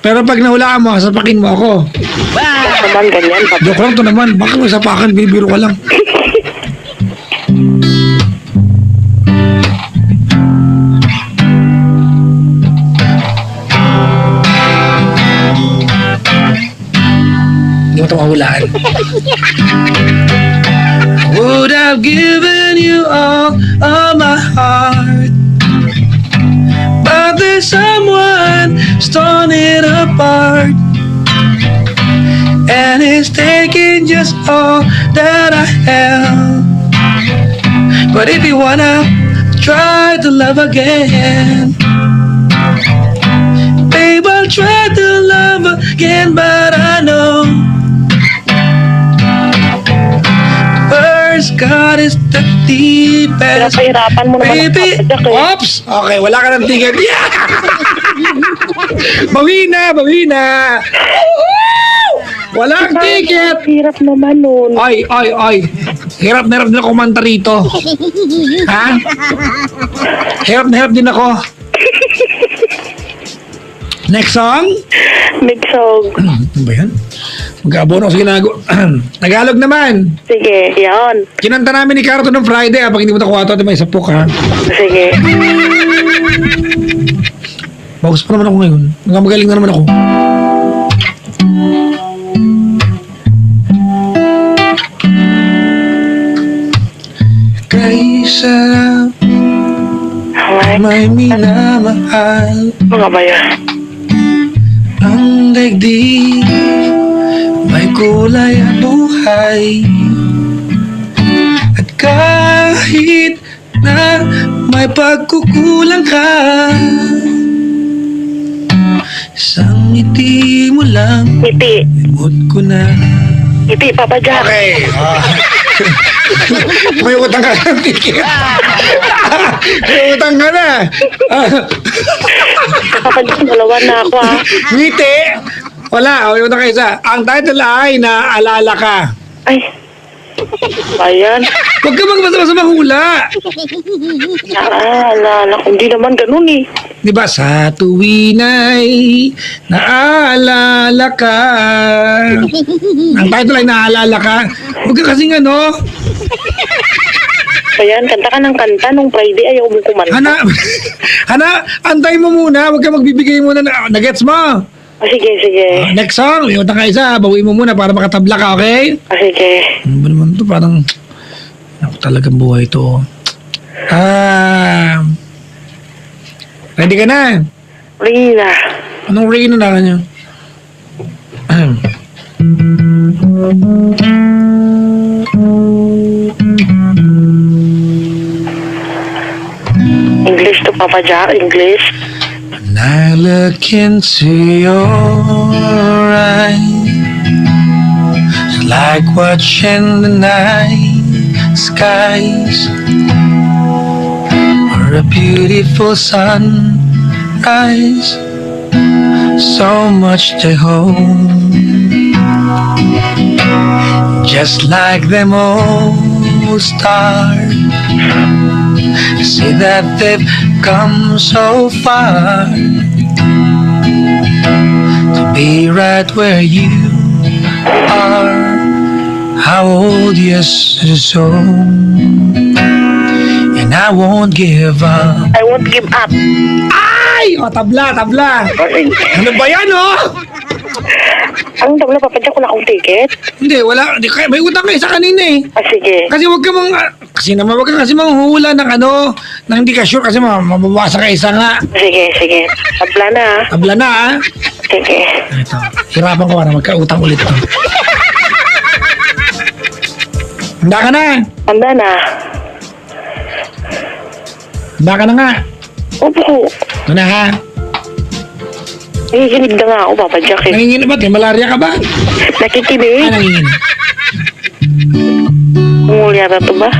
Pero pag nahulaan mo, sapakin mo ako. Naman ganyan, Papa. Joke lang to naman. Baka may sapakan, bibiro ka lang. Hindi mo ito mahulaan. Would have given you all of my heart, but there's someone torn it apart, and it's taking just all that I have. But if you wanna try to love again, babe, I'll try to love again, but I know first God is the deepest. Pinapahirapan mo naman, Baby, Papa Jack. Oops! Okay, wala ka ng ticket. Yeah! Bawi na! Walang ticket! Hirap naman nun. Ay! Hirap na kumanta rito. Ha? Hirap din ako. Next song? Next song. Ano ba yan? Mag-aabono ako sa ginagawa. Tagalog naman. Sige, yan. Kinanta namin ni Carto ng Friday. Pag hindi mo nakuha ito, may sapok ha. Sige. Bagus pa naman ako ngayon. Magaling na naman ako. Kaysa may minamahal, Mga ba yan? ang daigdig may kulay at buhay, at kahit na may pagkukulang ka, isang ngiti mo lang Ngiti. limot ko na. Ngiti, Papa Jack. Okay. May utang ka ng ticket. May utang ka na. Papa Jack, dalawa na ako ha. Ngiti. Wala. May utang ka isa. Ang title ay Naaalala Ka. Ay. Ayan. Huwag ka magbasa-basa mahula. Naalala ko. Hindi naman ganun eh. Di ba? Sa tuwin ay naaalala ka. Ang title ay Naaalala Ka. Huwag ka kasing ano. Ayan, kanta ka ng kanta nung Friday. Ayaw mo kumanta. Antay mo muna. Huwag ka magbibigay muna. Nagets mo? Sige, sige. Next song. May utang ka isa. Bawi mo muna para makatabla ka, okay? Sige. Ano ba naman ito? Parang ako talagang buhay ito. Ready ka na? Rina. Anong Rina na kanya? English to Papa Jack, English. When I look into your eyes, it's like watching the night skies or a beautiful sunrise. So much to hold, just like them old stars. See that they've come so far to be right where you are. How old, yes, so, and I won't give up. I won't give up. Ay! O, tabla, tabla. Ano ba yan, oh? Ang tabla, Papa Jack, wala akong ticket. Hindi, wala. Hindi, may utang kayo sa kanina eh. Sige. Kasi wag ka kasi naman wag ka kasi manghuhula ng ano, ng hindi ka sure kasi mababasa ka isa nga. Sige. Tabla na. Tabla na, ah. Sige. Ito, hirapan ko para magkautang ulit to. Handa ka na. Tanda na. Handa ka na nga. Opo. Ito na, ha. Nakikinig na nga ako, Papa Jack. Nanginginig ba? May malaria ka ba? Nakikinig. Nanginginig. Mungul yata to ba?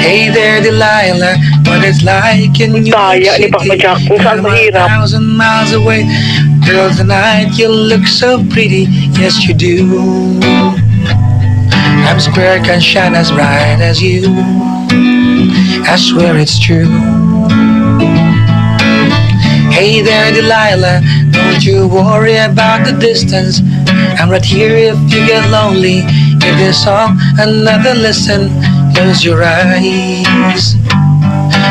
Hey there, Delilah, what it's like in New York Daya ni Papa Jack, kung saan mahirap. 1,000 miles away. Girl, tonight you look so pretty, yes you do. I'm square, can shine as bright as you. I swear it's true. Hey there, Delilah, don't you worry about the distance. I'm right here if you get lonely. Give this song another listen. Close your eyes.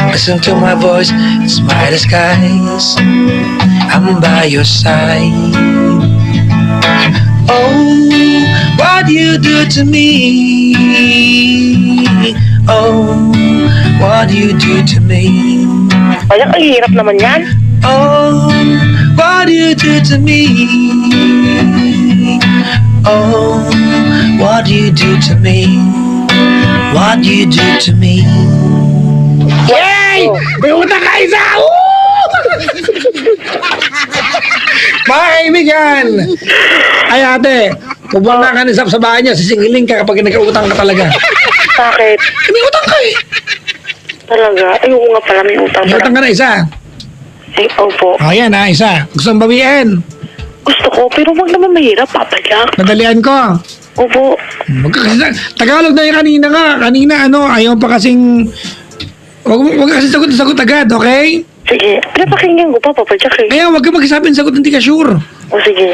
Listen to my voice, it's my disguise. I'm by your side. Oh, what you do to me? Oh, what you do to me? Papa Jack, ang hirap naman yan. Oh, what you do to me? Oh, what you do to me? What you do to me? Yay! May utang ka isa! Mga kaibigan! Ay ate, kung ka ni Sap sa bahay niya, sisingiling ka kapag nagkautang ka talaga. Bakit? May utang ka eh! Talaga? Ayoko nga pala, may utang May utang pala. ka na isa. Opo. O yan ha, isa. Gusto mong bawiin? Gusto ko, pero wag naman mahirap, Papa Jack. Madalian ko. Opo. Tagalog na yung kanina nga. Kanina ano, ayaw pa kasing... Wag kasi sagot agad, okay? Sige. Pinapakinggan ko pa, Papa Jack eh. Ayaw, wag ka magsabi ng sagot, hindi ka sure. O sige.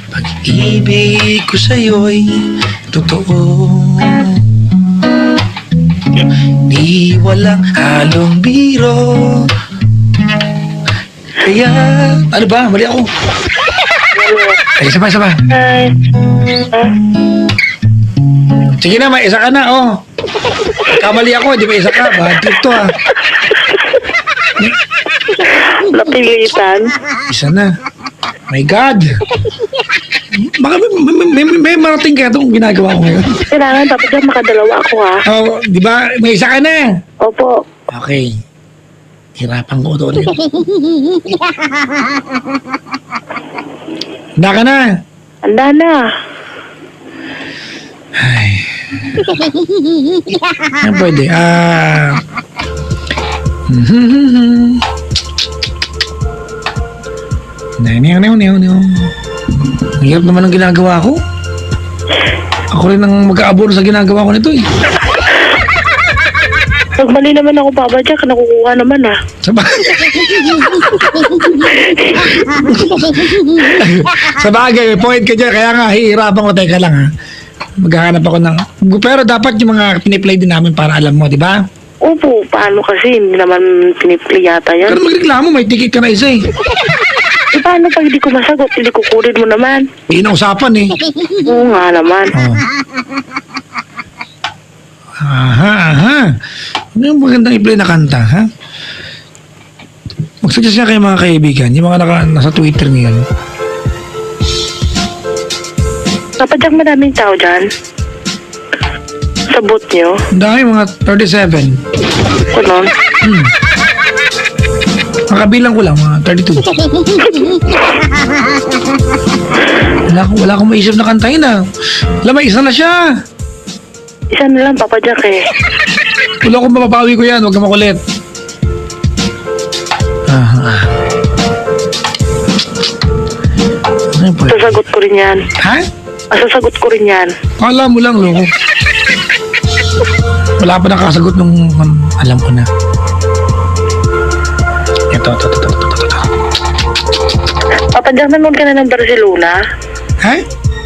Pag-ibig ko sa'yo'y totoo. Di walang halong biro. Kaya, ano ba? Mali ako. Ay, isa pa. Ay. Sige na, may isa ka na, oh. Kamali ako, di ba isa ka? Bad trip to, ah. Napilitan. Isa na. My God. Baka may marating kaya itong ginagawa ko ngayon. Kailangan, Papa Jack, makadalawa ako ha. Oh, di ba? May isa ka na. Opo. Okay. Hirapan ko ito ulit. Handa ka na. Handa na. Ay. Yan pwede. Ang hirap naman ang ginagawa ko. Ako rin ang mag-aabono sa ginagawa ko nito eh. Pag mali naman ako, Papa Jack, nakukuha naman ha. Sa bagay, may point ka dyan. Kaya nga, hihirapan ko. Teka lang ha. Maghahanap ako ng... Pero dapat yung mga piniplay din namin para alam mo, di ba? Opo, paano kasi? Hindi naman piniplay yata yan. Pero magreklamo, may ticket ka na isa eh. Eh, paano pag hindi ko masagot? Hindi ko kunin mo naman. Yun ang usapan eh. Oo nga naman. Oh. Aha. Ano yung magandang i-play na kanta, ha? Mag-suggest nga kayo mga kaibigan, yung mga nasa Twitter ngayon. Kapadyang maraming tao dyan. Sa booth nyo. Ang dami, mga 37. Kunon. Makabilang ko lang, mga 32. Wala akong maisip na kantahin ah. Alam mo, isa na siya. Isa na lang, Papa Jack eh. Wala akong mapapawi ko yan, huwag ka makulit. Ano po? Sasagot ko rin yan. Ha? Sasagot ko rin yan. Kala mo lang, loko. Wala pa nakasagot nung alam ko na. Ito. Papa Jack, nanood ka na ng Barcelona? Ha?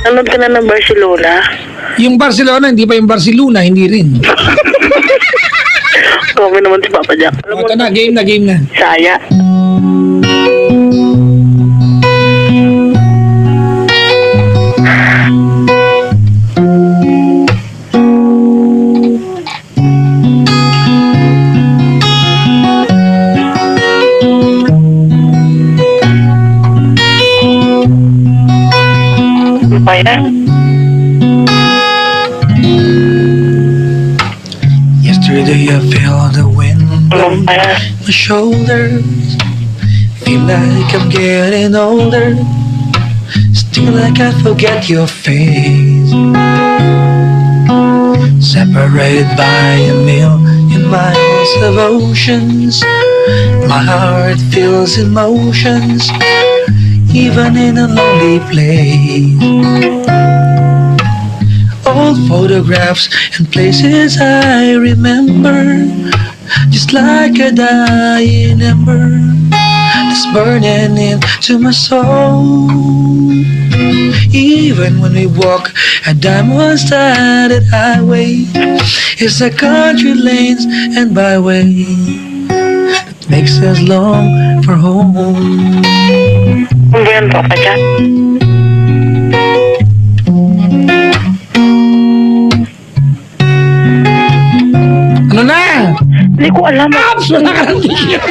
Nanood ka na ng Barcelona? Yung Barcelona, hindi pa yung Barcelona, hindi rin. Kami naman si Papa Jack. Alam mo, Ito na, game na. Saya. Kaya? Yesterday I felt the wind blow Kaya? my shoulders. Feel like I'm getting older. Still like I forget your face. Separated by a million miles of oceans. My heart feels emotions, even in a lonely place. Old photographs and places I remember, just like a dying ember that's burning into my soul. Even when we walk a diamond-studded highway, it's the country lanes and byway that makes us long for home. Ano ba yan, Papa Jack? Ano na? Hindi ko alam. Abs! Wala ka ng ticket.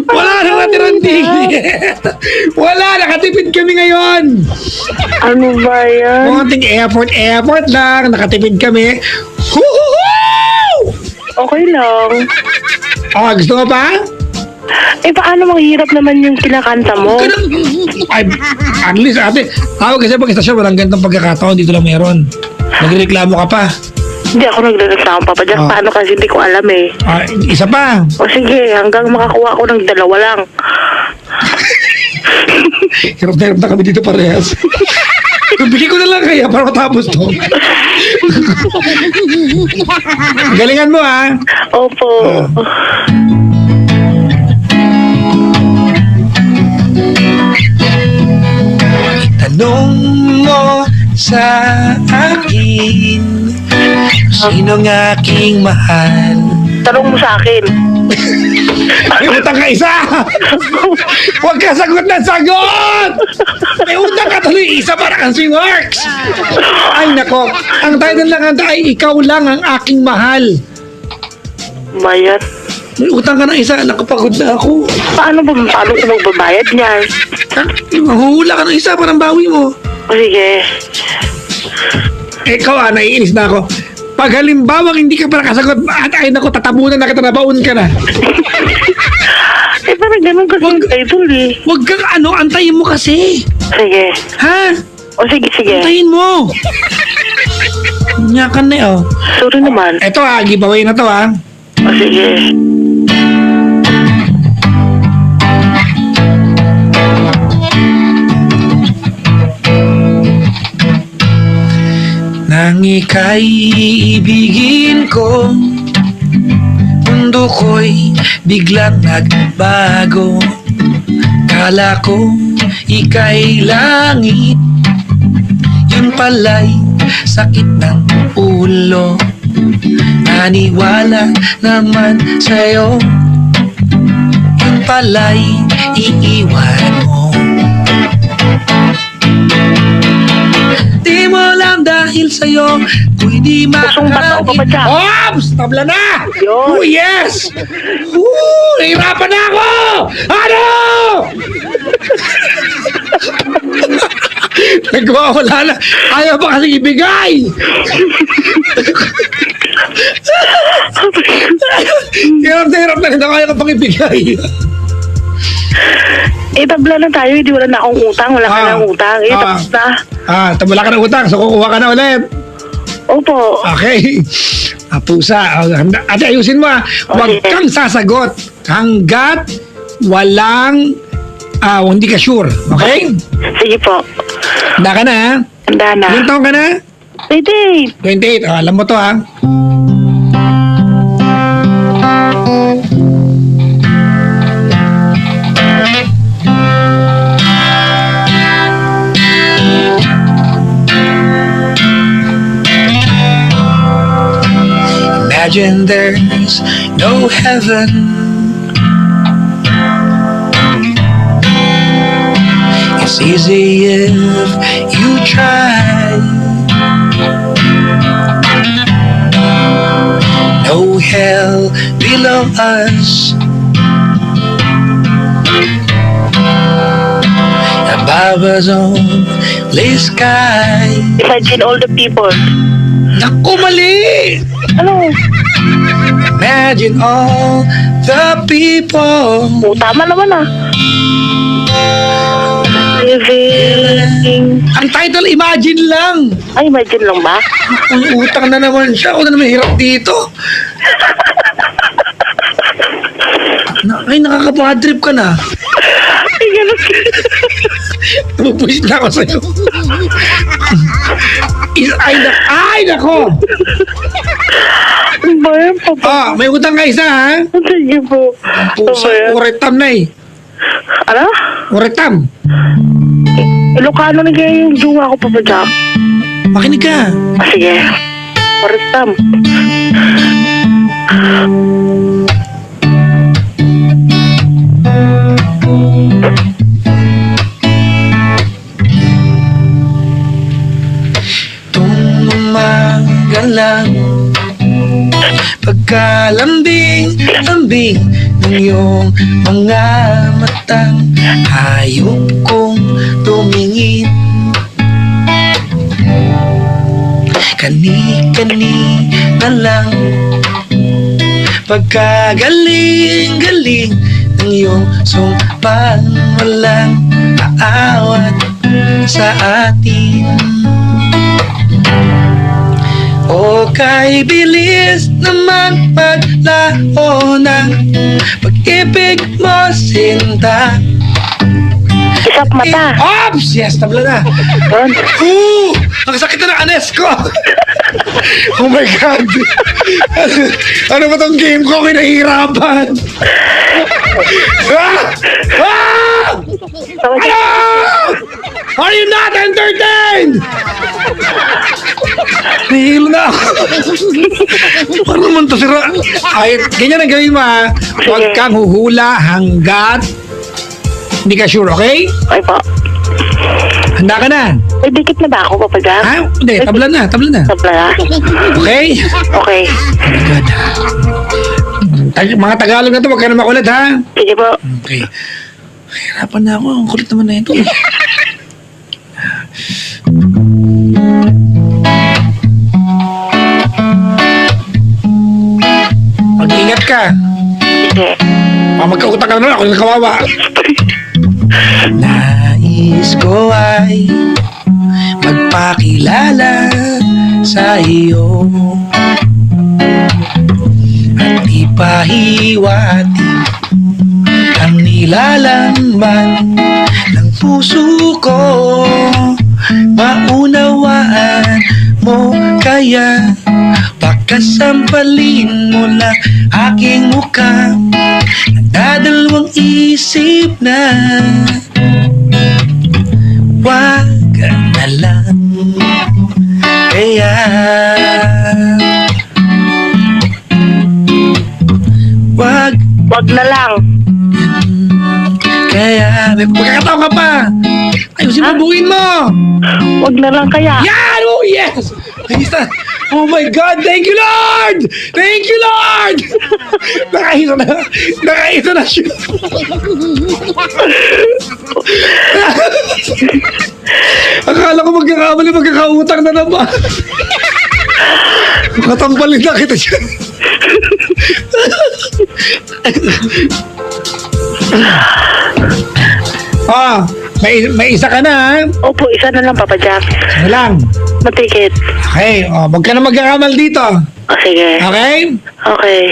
Wala na natirang ticket. Wala, nakatipid kami ngayon. Ano ba yan? Konting airport lang, nakatipid kami. Hoo-hoo-hoo! Okay lang. Oh, gusto mo pa? Eh, paano mahirap naman yung kinakanta mo? Ay, at least ate, tawag kasi pag istasyon, walang ganitong pagkakataon, dito lang meron. Nagreklamo ka pa. Hindi ako nagreklamo, Papa Jack. Oh. Paano kasi hindi ko alam eh. Ah, isa pa. O sige, hanggang makakuha ko ng dalawa lang. Hirap na hirap na kami dito parehas. Bigyan ko na lang kaya para matapos to. Galingan mo ha. Opo. Tanong mo sa akin, sinong aking mahal? Tanong mo sa akin. May utang ka isa. Huwag ka sagot na sagot. May utang ka tuloy isa para kang swingworks. Ay nako, ang title ng kanta ay Ikaw Lang Ang Aking Mahal. Bayad. May utang ka na isa, nakapagod na ako. Paano ko magbabayad niyan? Ha? Mahuhula ka ng isa, parang bawi mo. O sige. Ikaw naiinis na ako. Pag halimbawa hindi ka pa nakasagot at ay nako, tatabunan na kita, nabaon ka na. Eh, parang ganun kasi yung title eh. Huwag kang antayin mo kasi. Sige. Ha? O sige. Antayin mo. Nyakan na oh. Sorry naman. Eto giveaway na to ha. O sige. Nang ika'y ibigin ko, mundo ko'y biglang nagbago. Kala ko ika'y langit, yun pala'y sakit ng ulo. Naniwala naman sa'yo, pala'y iiwan mo. Di mo alam dahil sa'yo ko'y di Pusong bato ko pa dyan. Ops! Tabla na! Yun. Oh, yes! Nahirapan na ako! Ano? Nagwawala na. Ayaw pa kasi ibigay. Hirap na hindi kaya ka pang ibigay. Tabla na tayo, hindi wala na akong utang, wala ka na utang. Tapos na. Wala ka ng utang, so kukuha ka na ulit. Opo. Okay. Pusa. Ate, ayusin mo. Huwag Okay. kang sasagot hanggat walang hindi ka sure. Okay? Sige po. Handa ka na, ha? Handa na. Ilang taon ka na? Pwede. 28. Alam mo to, ha? Imagine there's no heaven. It's easy if you try. No hell below us. Above us only sky. Imagine all the people. Naku, mali! Ano? Imagine all the people. Tama naman Living. Ang title, Imagine lang. Ay, imagine lang ba? Ang utang na naman siya. Ako na naman hirap dito. Nakaka-bad trip ka na. Ay, ganun. Napupusit na ako sa'yo. Ay, nako! Ano ba yan, papa? May utang ka isa, ha? Sige po. Pusa, Ano ba yan? uretam na eh. Ano? Uretam. Ilocano na kaya yung jowa ko, Papa Jack. Makinig ka. Sige. Orestam. Tumagalang pagkalambing-lambing ng iyong mga matang hayop kong tumingin. Kani-kani na lang pagkagaling-galing ng iyong sumpang walang aawat sa atin. O kay bilis naman maglaho ng pag-ibig mo, sinta. Isap mata. Ops! Yes, tabla na. Yun. Ang sakit na ng anes ko. Oh my God. Ano ba tong game ko? Kinahirapan. Are you not entertained? Nahihilo na ako. Paano naman to, sira? Ay, ganyan ang gawin mo, ha? Huwag kang huhula hanggat hindi ka sure, okay? Okay po. Handa ka na? May dikit na ba ako, Papa Jack? Ha? Hindi, tabla na, tabla na. Tabla na. Okay? Okay. Good. Mga Tagalog na to, huwag ka na makulit, ha? Sige po. Okay. Hirapan na ako. Ang kulit naman na ito. Mag-ingat ka. Sige. Magkautang ka na lang. Ako yung kawawa. Nais ko ay magpakilala sa iyo at ipahiwati ang nilalamban ng puso ko. Maunawaan mo kaya pagkasampalin mo lang aking mukha. Nagdadalawang isip na wag ka na lang. Kaya wag Wag na lang. Kaya may pagkakataon ka pa. Ayusin mo, buuin mo. Wag na lang kaya. Yan! Oh, yes! Ayos na. Oh my God! Thank you, Lord! Thank you, Lord! Nakaisa na. Nakaisa na siya. Akala ko magkakamali, magkakautang na naman. Makatambalin na kita siya. May isa ka na, ha? Opo, isa na lang, Papa Jack. Isa lang. Matikit. Okay, wag ka na magkakamal dito. O, sige. Okay? Okay.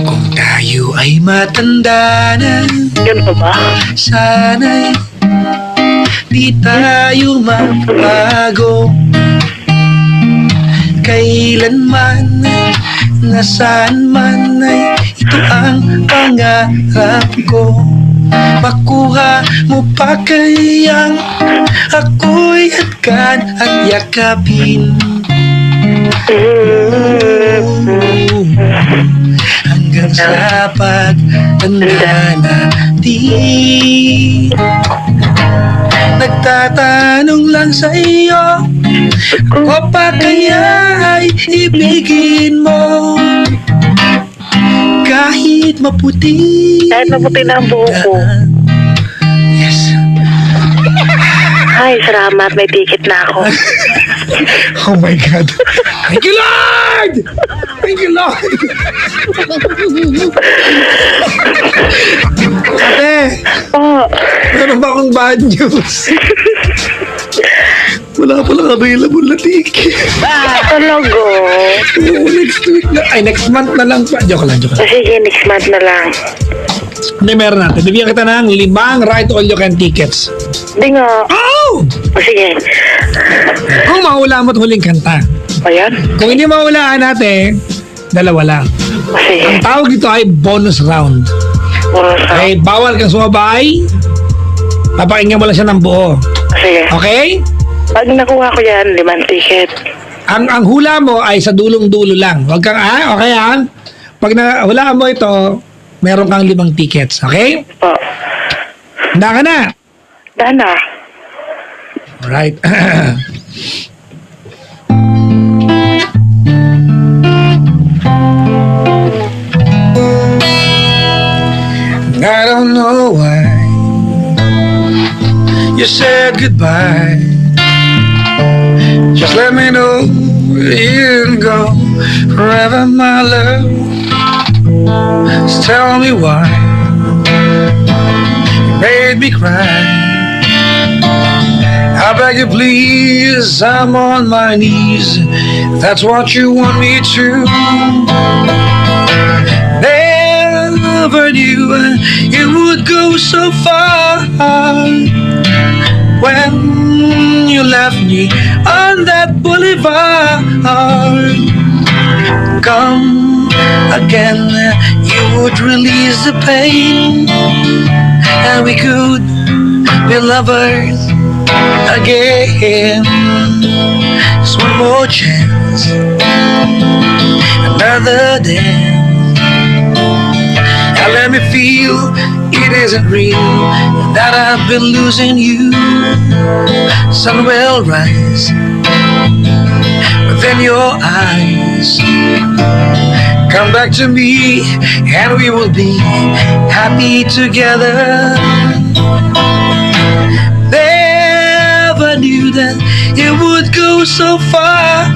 Kung tayo ay matanda na, Yun pa ba? sana'y di tayo magbago. Kailanman, nasaan man ay ito ang pangarap ko. Makuha mo pa kayang ako'y hatkan at yakapin. Hanggang sa pagtanda natin, nagtatanong lang sa iyo, o pa kaya ay ibigin mo kahit maputi. Kahit maputi na ang buho ko. Yes. Ay, salamat. May ticket na ako. Oh my God. Thank you, Lord! Thank you, Lord! Ate, Oh, meron ba akong bad news? Wala palang available na ticket. talaga. Oo, next week na. Ay, next month na lang pa. Joke lang, joke lang. Sige, next month na lang. Hindi, meron natin. Bibigyan kita ng 5 ride all you can tickets. Hindi nga. Oh! O, sige. Kung mahula mo't huling kanta. Ayan. Kung hindi mahulaan natin, 2 lang. O, sige. Ang tawag dito ay bonus round. Oras na. Okay, bawal kang sumabay. Papakinggan mo lang siya ng buo. Sige. Okay? Pag nakuha ko yan, 5 ticket. Ang hula mo ay sa dulong-dulo lang. Huwag kang, okay ha? Pag nahulaan mo ito, meron kang 5 tickets. Okay? Po. Handa ka na. Dana. Alright. I don't know why you said goodbye. Just let me know where you go forever, my love. Just tell me why you made me cry. I beg you please, I'm on my knees. If that's what you want me to. Never knew it would go so far when you left me on that boulevard. Come again, you would release the pain, and we could be lovers again. Just one more chance, another dance. Now let me feel it isn't real, that I've been losing you. Sun will rise within your eyes. Come back to me and we will be happy together. Never knew that it would go so far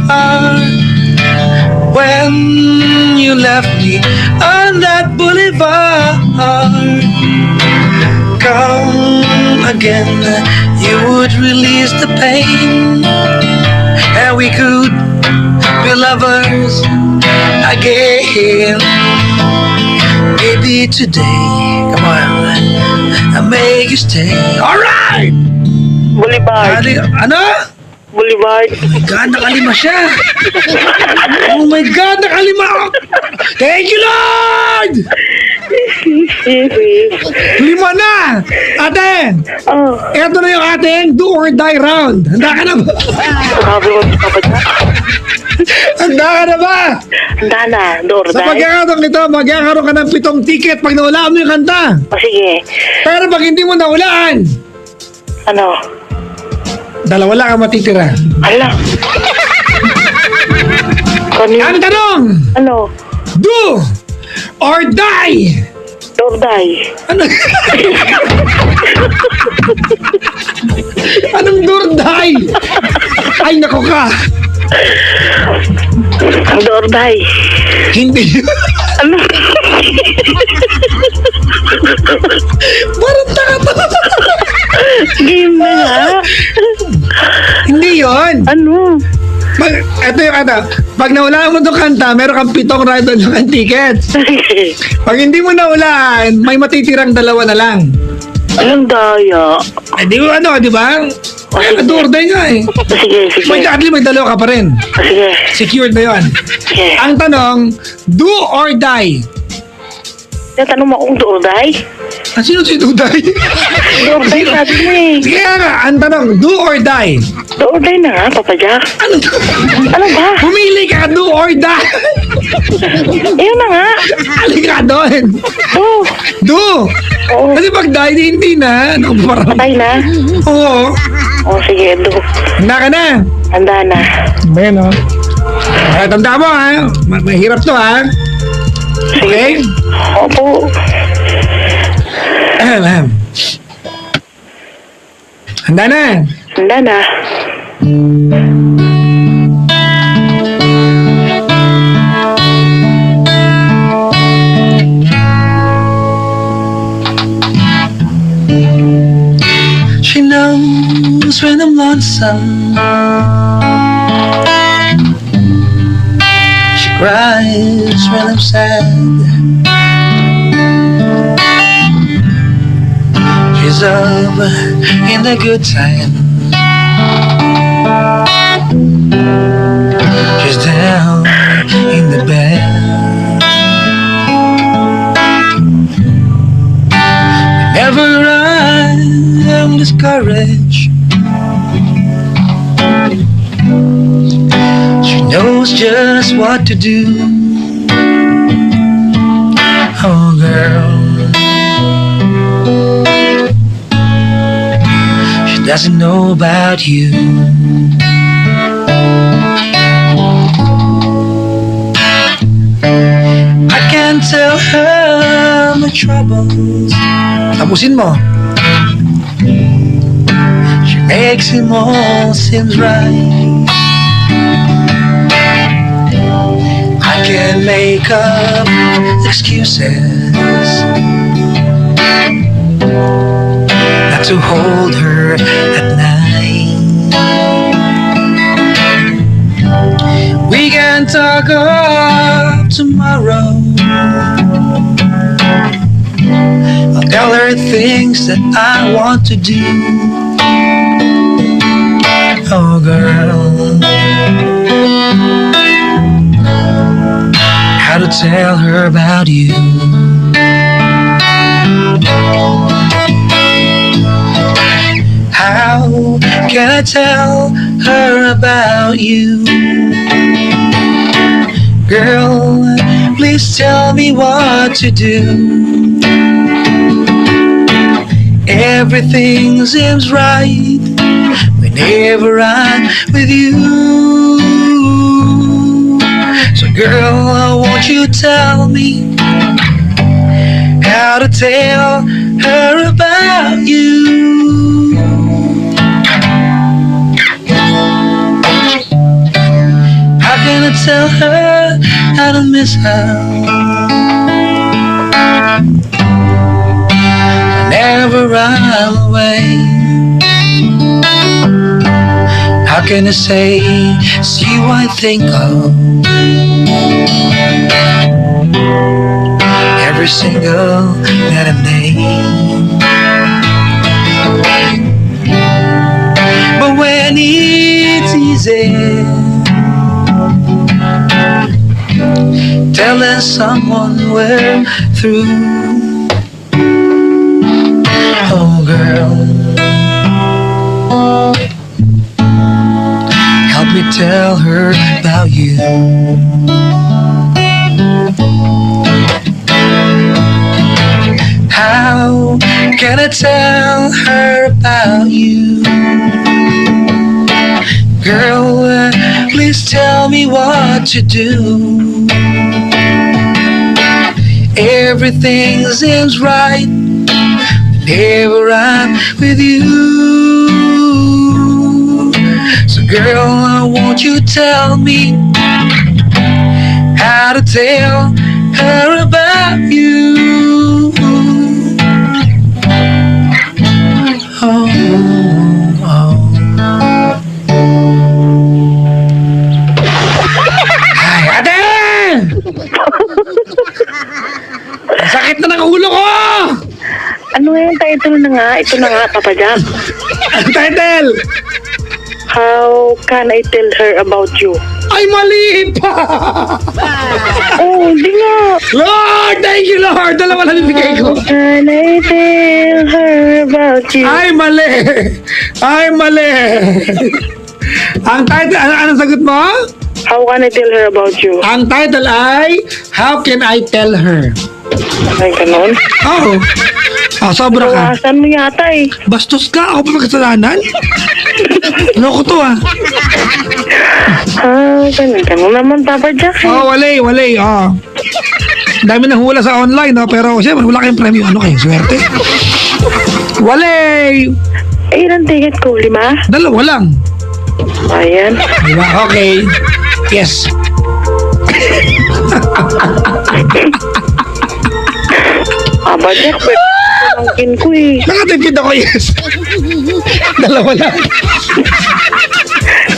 when you left me on that boulevard. Come again, you would release the pain, and we could be lovers again. Maybe today, come on, I'll make you stay. Alright! Boulevard. Ano? Boulevard. Oh my God, nakalima siya. Oh my God, nakalima. Thank you, Lord! 5 na! Ate, Oh, eto na yung ating do or die round. Handa ka na ba? sabi ko, Papa Jack. Handa ka na ba? Handa na, Sa Dorday. pagkakataon ito, magkakaroon ka ng 7 ticket pag nawalaan mo yung kanta. O sige, Pero pag hindi mo nawalaan, ano? 2 lang ang matitira. Hala. Kanina, Ang tanong, ano? do or die? Dorday. Ano? Anong do or die? Ay, nako ka. Dorday. Hindi. Ano? Parang taka to. Game na nga. Hindi yon. Ano? Ito yung pag nawalaan mo itong kanta, meron kang 7 ride-on tickets. Pag hindi mo nawalaan, may matitirang 2 na lang. Anong daya? Eh, di ba di ba? Adorday nga eh. Sige, sige. At least may 2 ka pa rin. Sige. Secured na yon. Sige. Ang tanong, do or die? Tatanong mo kung Dorday? Sino si Duday? Dorday sabi mo eh. Sige nga, ang tanong, do or die? Dorday na nga, Papa Jack. Ano to? Ano ba? Pumili ka, do or die? Ayun na nga. Ali ka doon. Oh. Do. Oo. Kasi pag die, hindi na. Ano parang? Patay na. Oo. Oh, sige, do. Handa ka na. Handa na. Ayan o. Tanda mo ha. Mahirap to ha. Okay? Opo. Handa na. Handa na. She knows when I'm lonesome. She cries when I'm sad. She's up in the good time. She's down in the bed. Whenever I'm discouraged, she knows just what to do. Oh, girl, she doesn't know about you. I can't tell her my troubles. Tapusin mo. She makes it all seems right. I can make up excuses not to hold her at night. We can talk of tomorrow. I'll tell her things that I want to do. Oh, girl, how to tell her about you. How can I tell her about you? Girl, please tell me what to do. Everything seems right whenever I'm with you. So girl, won't you tell me how to tell her about you? How can I tell her how to miss her whenever I'm away? How can I say, it's you I think of every single night and day? But when it's easy telling someone we're through, oh girl, help me tell her about you? How can I tell her about you? Girl, please tell me what to do. Everything seems right whenever I'm with you. So girl, won't you tell me how to tell her about you? Oh, oh. Ay, ate! Sakit na ng ulo ko! Ano nga yung title na nga? Ito na nga, Papa Jack. Ang title! How can I tell her about you? Ay, mali pa! Oh, hindi nga. Lord! Thank you, Lord! Dalawa lang ibigay ko. How can I tell her about you? Ay, mali! Ay, mali! Ang title, anong sagot mo? How can I tell her about you? Ang title ay, How Can I Tell Her? Ay, ganon. Oh. Ah, sobra ka. Bawasan mo yata eh. Bastos ka? Ako pa magkasalanan? Loko to ah. Ganon naman, Papa Jack. Oh, wali. Oh. Dami nang hula sa online, no? Pero siyempre, wala kayong premyo. Ano kayo? Swerte? Wali! Eh, ilang ticket ko? 5? Dalawa lang. Ayan. Diba? Okay. Yes. Papa Jack, pwede pangkin ko eh. Nakatipid ako, yes. Dalawa lang.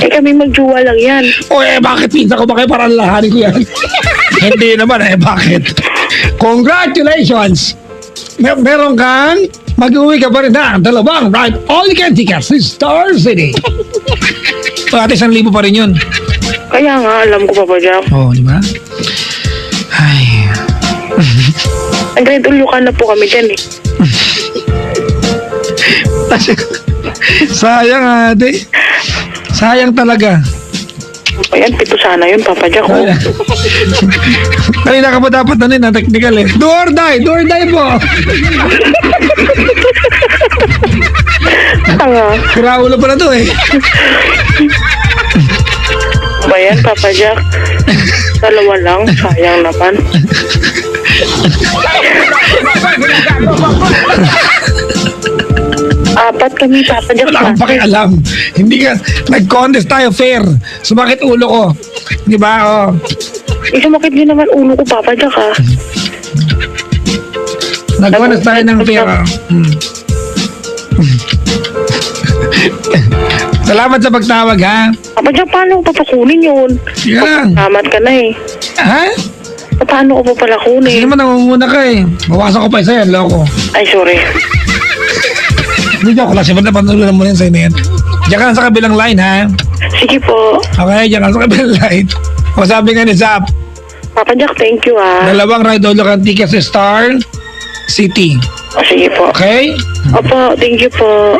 Eh, kami magjuwa lang yan. O bakit pinsa ko ba kayo para lahanin ko yan? Hindi naman bakit? Congratulations! Meron kang mag-uwi ka pa rin na dalawang right all you can tickets to Star City. Ate, 1,000 pa rin yun. Kaya nga, alam ko, Papa Jack. Oo, di ba? Ay. Nag-red-ulukan na po kami dyan eh. Sayang, ate. Sayang talaga. Ayan, 7 sana yun, Papa Jack. Oh. Kanina ka pa dapat na technical eh. Do or die po. Tanga. Kiraulo pala to eh. Ba yan, Papa Jack? Dalawa lang, sayang naman. Apat kami, Papa Jack. Wala akong pakialam. Hindi ka, nag-contest tayo fair. Sumakit ulo ko. Di ba? Oh. Sumakit din naman ulo ko, Papa Jack ha. Nag-contest tayo ng fair. Salamat sa pagtawag, ha? Papa Jack, paano ko papakunin yun? Yan. Tamat ka na eh. Ha? Paano ko pa pala Kasi kunin? naman nangunguna ka eh. Bawasan ko pa isa yan, loko. Ay, sorry. Hindi ako lang. Siyempre, napatuloy mo yan sa'yo na yan. Diyan ka lang sa kabilang line, ha? Sige po. Okay, diyan ka lang sa kabilang line. O sabi nga ni Zap, Papa Jack, thank you ha. dalawang ride all ang ticket sa Star City. O, sige po. Okay? Opo, thank you po.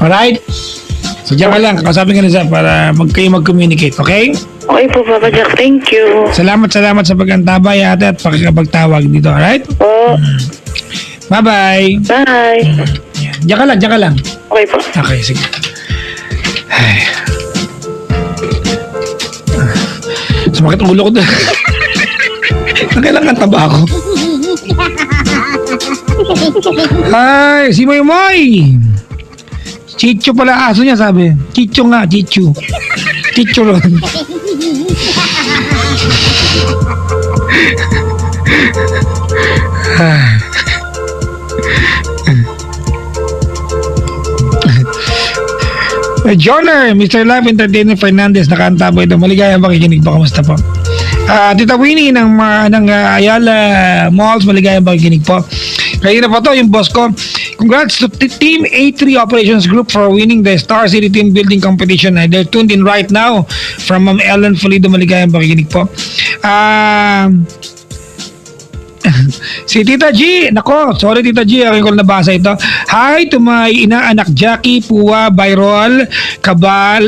Alright? So diyan ka lang. Kasabi nga ni Zap para kayo mag-communicate. Okay? Okay po, Papa Jack, thank you. Salamat sa pag-antabay ate at pakikapagtawag dito. Alright? Po. Bye-bye. Bye. Yan. Diyan ka lang. Okay po. Okay, sige. Ay. Sumakit ang ulo ko doon. Kailangan taba ako. Ay, si Moy Moy. Chicho pala aso niya, sabi. Chicho nga, Chicho. Chicho ron. Joner, Mr. Love Entertainer Fernandez, nakaantabay daw. Maligayang pakikinig po. Kamusta po? Tita Winnie ng Ayala Malls, maligayang pakikinig po. Kanina pa to, yung boss ko. Congrats to Team A3 Operations Group for winning the Star City Team Building Competition. They're tuned in right now from Ma'am Ellen Folido, maligayang pakikinig po. Si Tita G, nako, sorry Tita G, ako ko nabasa ito. Hi to my inaanak Jackie, Pua, Bayrol, Kabal,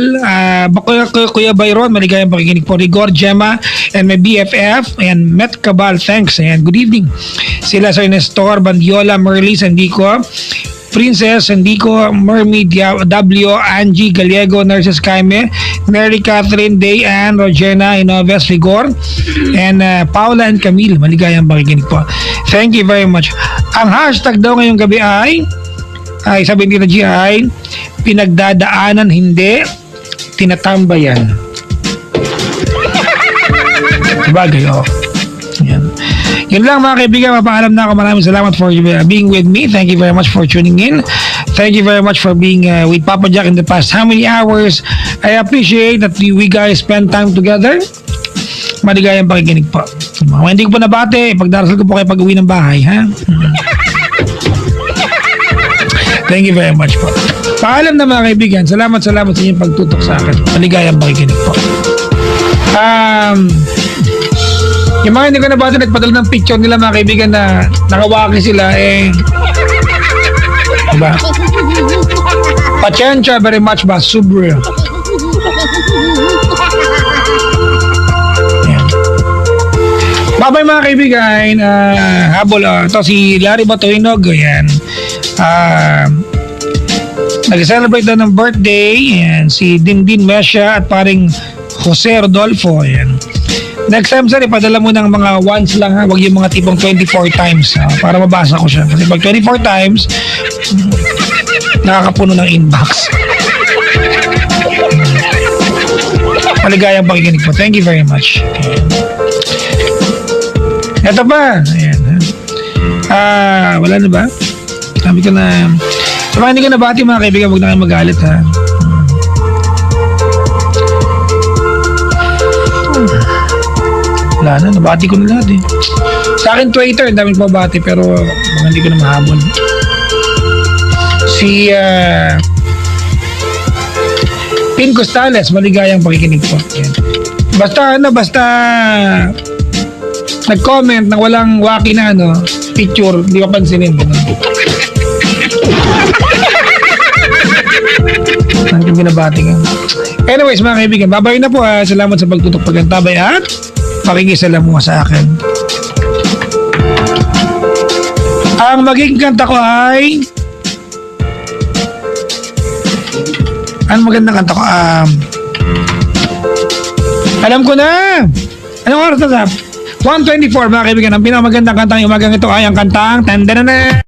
Kuya Bayron, maligayang pakikinig po. Rigor, Gemma, and my BFF, and Met Kabal, thanks, and good evening. Sila sa Nestor, Bandiola, Merly, Sandico, Princess, Sandico, Mermaid, W, Angie, Gallego, Nurses Kaime, Mary Catherine, Dayan, Rogena, Inoves, Rigor, and Paula and Camille. Maligayang pakikinig po. Thank you very much. Ang hashtag daw ngayong gabi ay sabi ni Tita G ay pinagdadaanan, hindi tinatambayan. Sabagay, Yan. Yun lang mga kaibigan, mapaalam na ako. Maraming salamat for being with me. Thank you very much for tuning in. Thank you very much for being with Papa Jack in the past how many hours. I appreciate that we guys spend time together. Maligayang pakikinig po. Mga hindi ko po nabate, pagdarasal ko po kayo pag-uwi ng bahay, ha? Thank you very much po. Paalam na mga kaibigan. Salamat sa inyong pagtutok sa akin. Maligayang pakikinig po. Yung mga hindi ko nabasa, nagpadala ng picture nila mga kaibigan na nakawaki sila, diba? Pachensya very much ba? Subra. Yan. Bye-bye mga kaibigan. Habol, ito si Larry Batuinog. Yan. Nag-celebrate na ng birthday. Yan. Si Dindin Mesha at paring Jose Rodolfo. Yan. Next time sir, ipadala mo ng mga once lang ha, wag yung mga tipong 24 times para mabasa ko siya. Kasi pag 24 times, nakakapuno ng inbox. Maligayang pakikinig po. Thank you very much. Ito pa. Ayan. Wala na ba? Sabi ko na, sa mga hindi ko nabati mga kaibigan, huwag na kayo magalit ha. Wala na, nabati ko na lahat Sa akin Twitter, ang daming pabati pero hindi ko na mahabol. Si Pin Costales, maligayang pakikinig po. Yan. Basta nag-comment na walang waki na picture, hindi ko pansinin. Ang binabati ka. Anyways mga kaibigan, babay na po Salamat sa pagtutok, pagkantabay at pakikisalamuha sa akin. Ang magiging kanta ko ay magandang kanta ko? Alam ko na! Anong oras na sa? 1:24 mga kaibigan. Ang pinakamagandang kantang umagang ito ay ang kantang Tandanana!